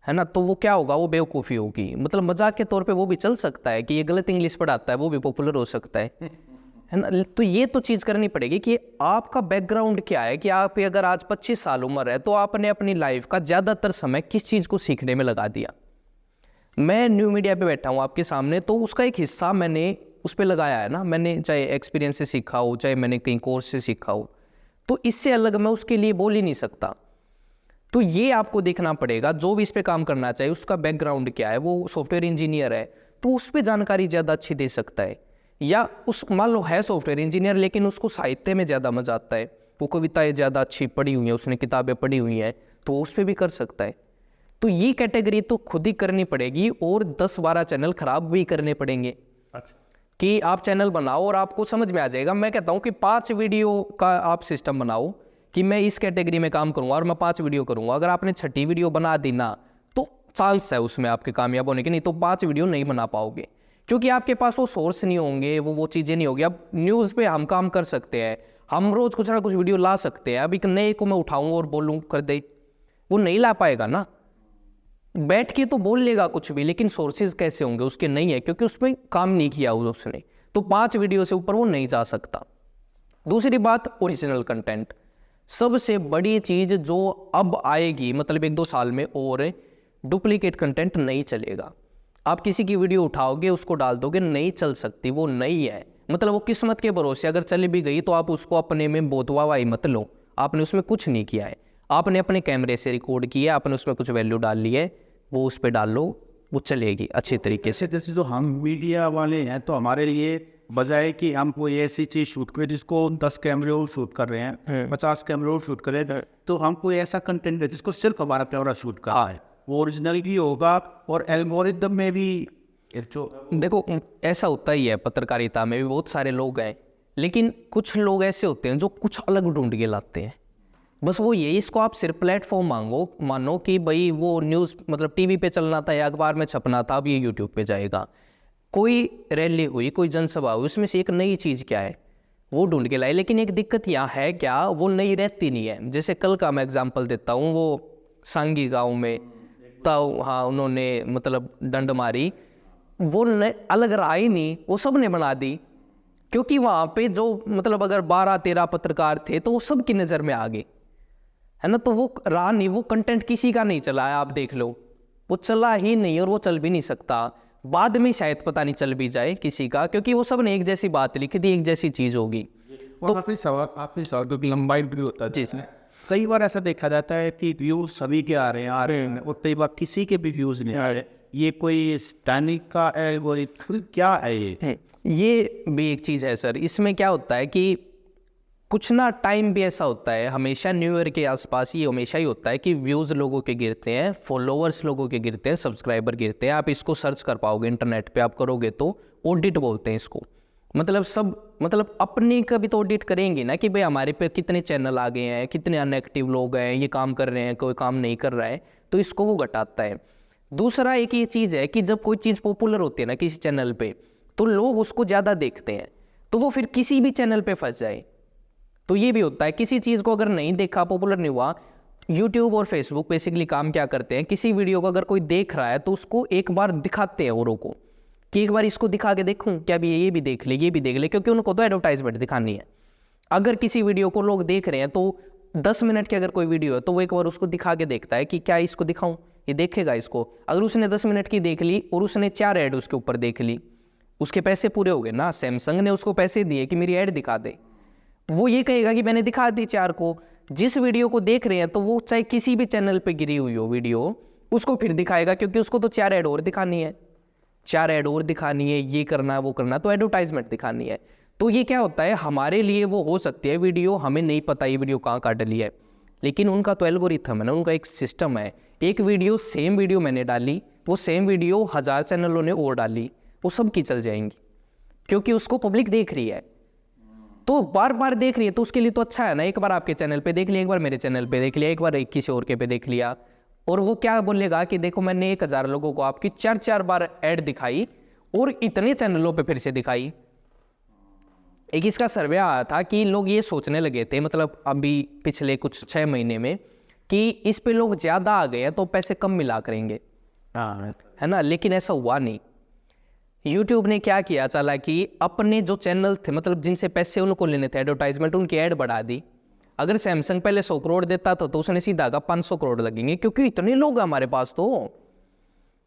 है ना, तो वो क्या होगा, वो बेवकूफ़ी होगी। मतलब मजाक के तौर पे वो भी चल सकता है कि ये गलत इंग्लिश पढ़ाता है, वो भी पॉपुलर हो सकता है ना। तो ये तो चीज़ करनी पड़ेगी कि आपका बैकग्राउंड क्या है, कि आप अगर आज 25 साल उम्र है तो आपने अपनी लाइफ का ज़्यादातर समय किस चीज़ को सीखने में लगा दिया। मैं न्यू मीडिया पे बैठा हूँ आपके सामने, तो उसका एक हिस्सा मैंने उस पर लगाया है ना, मैंने चाहे एक्सपीरियंस से सीखा हो, चाहे मैंने कहीं कोर्स से सीखा हो, तो इससे अलग मैं उसके लिए बोल ही नहीं सकता। तो ये आपको देखना पड़ेगा, जो भी इस पे काम करना चाहिए उसका बैकग्राउंड क्या है, वो सॉफ्टवेयर इंजीनियर है तो उस पर जानकारी ज़्यादा अच्छी दे सकता है, या उस मान लो है सॉफ्टवेयर इंजीनियर लेकिन उसको साहित्य में ज़्यादा मजा आता है, वो कविताएं ज़्यादा अच्छी पढ़ी हुई हैं, उसने किताबें पढ़ी हुई हैं, तो उस पर भी कर सकता है। तो ये कैटेगरी तो खुद ही करनी पड़ेगी, और 10-12 चैनल खराब भी करने पड़ेंगे। अच्छा, कि आप चैनल बनाओ और आपको समझ में आ जाएगा। मैं कहता हूँ कि 5 वीडियो का आप सिस्टम बनाओ कि मैं इस कैटेगरी में काम करूँगा और मैं 5 वीडियो करूँगा। अगर आपने 6ठी वीडियो बना दी ना, तो चांस है उसमें आपके कामयाब होने के, नहीं तो 5 वीडियो नहीं बना पाओगे, क्योंकि आपके पास वो सोर्स नहीं होंगे, वो चीज़ें नहीं होगी। अब न्यूज़ पे हम काम कर सकते हैं, हम रोज़ कुछ ना कुछ वीडियो ला सकते हैं। अब एक नए को मैं उठाऊँ और बोलूँ कर दे, वो नहीं ला पाएगा ना। बैठ के तो बोल लेगा कुछ भी, लेकिन सोर्सेज कैसे होंगे उसके, नहीं है, क्योंकि उसमें काम नहीं किया उसने। तो 5 वीडियो से ऊपर वो नहीं जा सकता। दूसरी बात, ओरिजिनल कंटेंट, सबसे बड़ी चीज जो अब आएगी, मतलब 1-2 साल में, और डुप्लीकेट कंटेंट नहीं चलेगा। आप किसी की वीडियो उठाओगे उसको डाल दोगे, नहीं चल सकती, वो नहीं है, मतलब वो किस्मत के भरोसे अगर चली भी गई तो आप उसको अपने में बोतवावाई मत लो, आपने उसमें कुछ नहीं किया है, आपने अपने कैमरे से रिकॉर्ड किया, आपने उसमें कुछ वैल्यू डाल ली है, वो उस पर डाल लो, वो चलेगी अच्छी तरीके से। जैसे जो हम मीडिया वाले हैं, तो हमारे लिए बजाय कि हम कोई ऐसी चीज़ शूट करें जिसको 10 कैमरे और शूट कर रहे हैं, 50 कैमरे और शूट करें, तो हम कोई ऐसा कंटेंट है जिसको सिर्फ हमारा कैमरा शूट कर रहा है, वो ओरिजिनल भी होगा और एल्गोरिदम में भी जो देखो ऐसा होता ही है, पत्रकारिता में भी बहुत सारे लोग हैं, लेकिन कुछ लोग ऐसे होते हैं जो कुछ अलग ढूंढ के लाते हैं। बस वो यही, इसको आप सिर्फ प्लेटफॉर्म मानो कि भाई वो न्यूज़ मतलब टीवी पे चलना था या अखबार में छपना था, अब ये यूट्यूब पे जाएगा। कोई रैली हुई, कोई जनसभा हुई, उसमें से एक नई चीज़ क्या है वो ढूंढ के लाए, लेकिन एक दिक्कत यहाँ है क्या, वो नई रहती नहीं है। जैसे कल का मैं एग्जाम्पल देता हूँ, वो सांगी गाँव में तो हाँ उन्होंने मतलब डंड मारी, वो अलग राय नहीं, वो सब ने बना दी, क्योंकि वहाँ पे जो मतलब अगर 12-13 पत्रकार थे तो वो सब की नज़र में आ गए, है ना। तो वो रहा नहीं, वो कंटेंट किसी का नहीं चला है, आप देख लो, वो चला ही नहीं और वो चल भी नहीं सकता। बाद में शायद पता नहीं चल भी जाए किसी का, क्योंकि वो सब ने एक जैसी बात लिखी थी, एक जैसी चीज़ होगी। तो आपने सवाल की लंबाई भी होता है जिसमें कई बार ऐसा देखा जाता है कि व्यूज सभी के आ रहे हैं और कई बार किसी के भी व्यूज नहीं आ रहे। ये कोई स्टैंडिंग का एल्गोरिथम क्या है ये भी एक चीज़ है सर। इसमें क्या होता है कि कुछ ना टाइम भी ऐसा होता है, हमेशा न्यू ईयर के आसपास ये हमेशा ही होता है कि व्यूज़ लोगों के गिरते हैं, फॉलोअर्स लोगों के गिरते हैं, सब्सक्राइबर गिरते हैं। आप इसको सर्च कर पाओगे इंटरनेट पे, आप करोगे तो ऑडिट बोलते हैं इसको। मतलब अपने का भी तो ऑडिट करेंगे ना कि भाई हमारे पे कितने चैनल आ गए हैं, कितने अनएक्टिव लोग हैं, ये काम कर रहे हैं, कोई काम नहीं कर रहा है, तो इसको वो घटाता है। दूसरा एक ये चीज़ है कि जब कोई चीज़ पॉपुलर होती है ना किसी चैनल पे, तो लोग उसको ज़्यादा देखते हैं, तो वो फिर किसी भी चैनल पे फंस जाए। तो ये भी होता है, किसी चीज़ को अगर नहीं देखा, पॉपुलर नहीं हुआ, यूट्यूब और फेसबुक बेसिकली काम क्या करते हैं, किसी वीडियो को अगर कोई देख रहा है तो उसको एक बार दिखाते हैं औरों को कि एक बार इसको दिखा के देखूं क्या भी, ये भी देख ले, ये भी देख ले, क्योंकि उनको तो एडवर्टाइजमेंट दिखानी है। अगर किसी वीडियो को लोग देख रहे हैं तो 10 मिनट की अगर कोई वीडियो है तो वो एक बार उसको दिखा के देखता है कि क्या इसको दिखाऊं, ये देखेगा इसको। अगर उसने 10 मिनट की देख ली और उसने 4 ऐड उसके ऊपर देख ली, उसके पैसे पूरे हो गए ना। सैमसंग ने उसको पैसे दिए कि मेरी ऐड दिखा दे, वो ये कहेगा कि मैंने दिखा दी 4 को। जिस वीडियो को देख रहे हैं तो वो चाहे किसी भी चैनल पे गिरी हुई हो वीडियो, उसको फिर दिखाएगा, क्योंकि उसको तो 4 ऐड और दिखानी है, 4 ऐड और दिखानी है, ये करना वो करना, तो एडवर्टाइजमेंट दिखानी है। तो ये क्या होता है, हमारे लिए वो हो सकती है वीडियो, हमें नहीं पता ये वीडियो कहाँ काट ली है, लेकिन उनका तो एल्गोरिथम है ना, उनका एक सिस्टम है। एक वीडियो, सेम वीडियो मैंने डाली, वो सेम वीडियो 1000 चैनलों ने और डाली, वो सब की चल जाएंगी, क्योंकि उसको पब्लिक देख रही है, तो बार बार देख रही है, तो उसके लिए तो अच्छा है ना। एक बार आपके चैनल पे देख लिया, एक बार मेरे चैनल पे देख लिया, एक बार किसी और के पे देख लिया, और वो क्या बोलेगा कि देखो मैंने 1000 लोगों को आपकी 4-4 बार ऐड दिखाई और इतने चैनलों पे फिर से दिखाई। एक इसका सर्वे आया था कि लोग ये सोचने लगे थे, मतलब अभी पिछले कुछ 6 महीने में, कि इस पे लोग ज़्यादा आ गए हैं तो पैसे कम मिला करेंगे, है ना, लेकिन ऐसा हुआ नहीं। यूट्यूब ने क्या किया, चला कि अपने जो चैनल थे, मतलब जिनसे पैसे उनको लेने थे एडवर्टाइजमेंट, उनकी ऐड बढ़ा दी। अगर सैमसंग पहले 100 करोड़ देता था तो उसने सीधा कहा 500 करोड़ लगेंगे, क्योंकि इतने लोग हैं हमारे पास, तो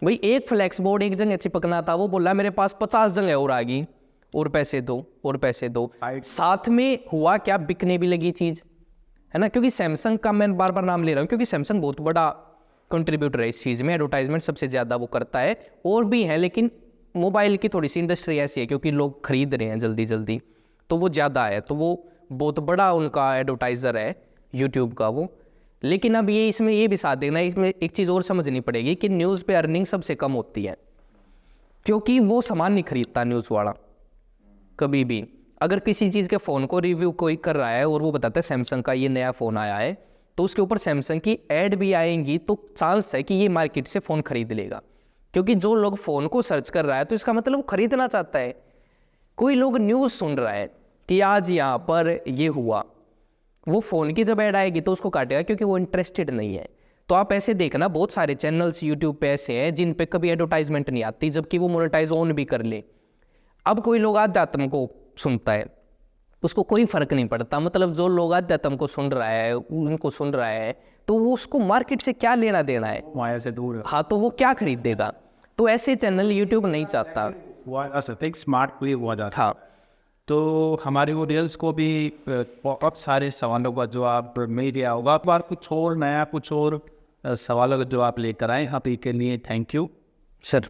भाई एक फ्लैक्स बोर्ड एक जगह चिपकना था, वो बोला मेरे पास 50 जगह और आ गई, और पैसे दो और पैसे दो। साथ में हुआ क्या, बिकने भी लगी चीज़, है ना। क्योंकि सैमसंग का मैं बार बार नाम ले रहा हूँ क्योंकि सैमसंग बहुत बड़ा कंट्रीब्यूटर है इस चीज़ में, एडवर्टाइजमेंट सबसे ज़्यादा वो करता है, और भी है, लेकिन मोबाइल की थोड़ी सी इंडस्ट्री ऐसी है क्योंकि लोग खरीद रहे हैं जल्दी जल्दी, तो वो ज़्यादा है, तो वो बहुत बड़ा उनका एडवर्टाइज़र है यूट्यूब का वो। लेकिन अब ये इसमें ये भी साथ देना, इसमें एक चीज़ और समझनी पड़ेगी कि न्यूज़ पे अर्निंग सबसे कम होती है, क्योंकि वो सामान नहीं खरीदता न्यूज़ वाला कभी भी। अगर किसी चीज़ के फ़ोन को रिव्यू कोई कर रहा है और वो बताता है सैमसंग का ये नया फ़ोन आया है, तो उसके ऊपर सैमसंग की ऐड भी आएंगी, तो चांस है कि ये मार्केट से फ़ोन खरीद लेगा, क्योंकि जो लोग फ़ोन को सर्च कर रहा है तो इसका मतलब वो खरीदना चाहता है। कोई लोग न्यूज़ सुन रहा है कि आज यहाँ पर ये हुआ, वो फ़ोन की जब ऐड आएगी तो उसको काटेगा क्योंकि वो इंटरेस्टेड नहीं है। तो आप ऐसे देखना, बहुत सारे चैनल्स यूट्यूब पे ऐसे हैं जिन पे कभी एडवर्टाइजमेंट नहीं आती, जबकि वो मोनेटाइज ऑन भी कर ले। अब कोई लोग आध्यात्म को सुनता है, उसको कोई फर्क नहीं पड़ता, मतलब जो लोग आध्यात्म को सुन रहा है, उनको सुन रहा है, तो वो उसको मार्केट से क्या लेना देना है, माया से दूर है। हाँ, तो वो क्या खरीदेगा। तो ऐसे चैनल यूट्यूब नहीं चाहता। स्मार्ट प्ले हुआ जाता। हाँ, तो हमारे ऑडियंस को भी बहुत सारे सवालों का जवाब मिल गया होगा। अब बार कुछ और नया, कुछ और सवालों का जवाब लेकर आए, अभी के लिए थैंक यू सर।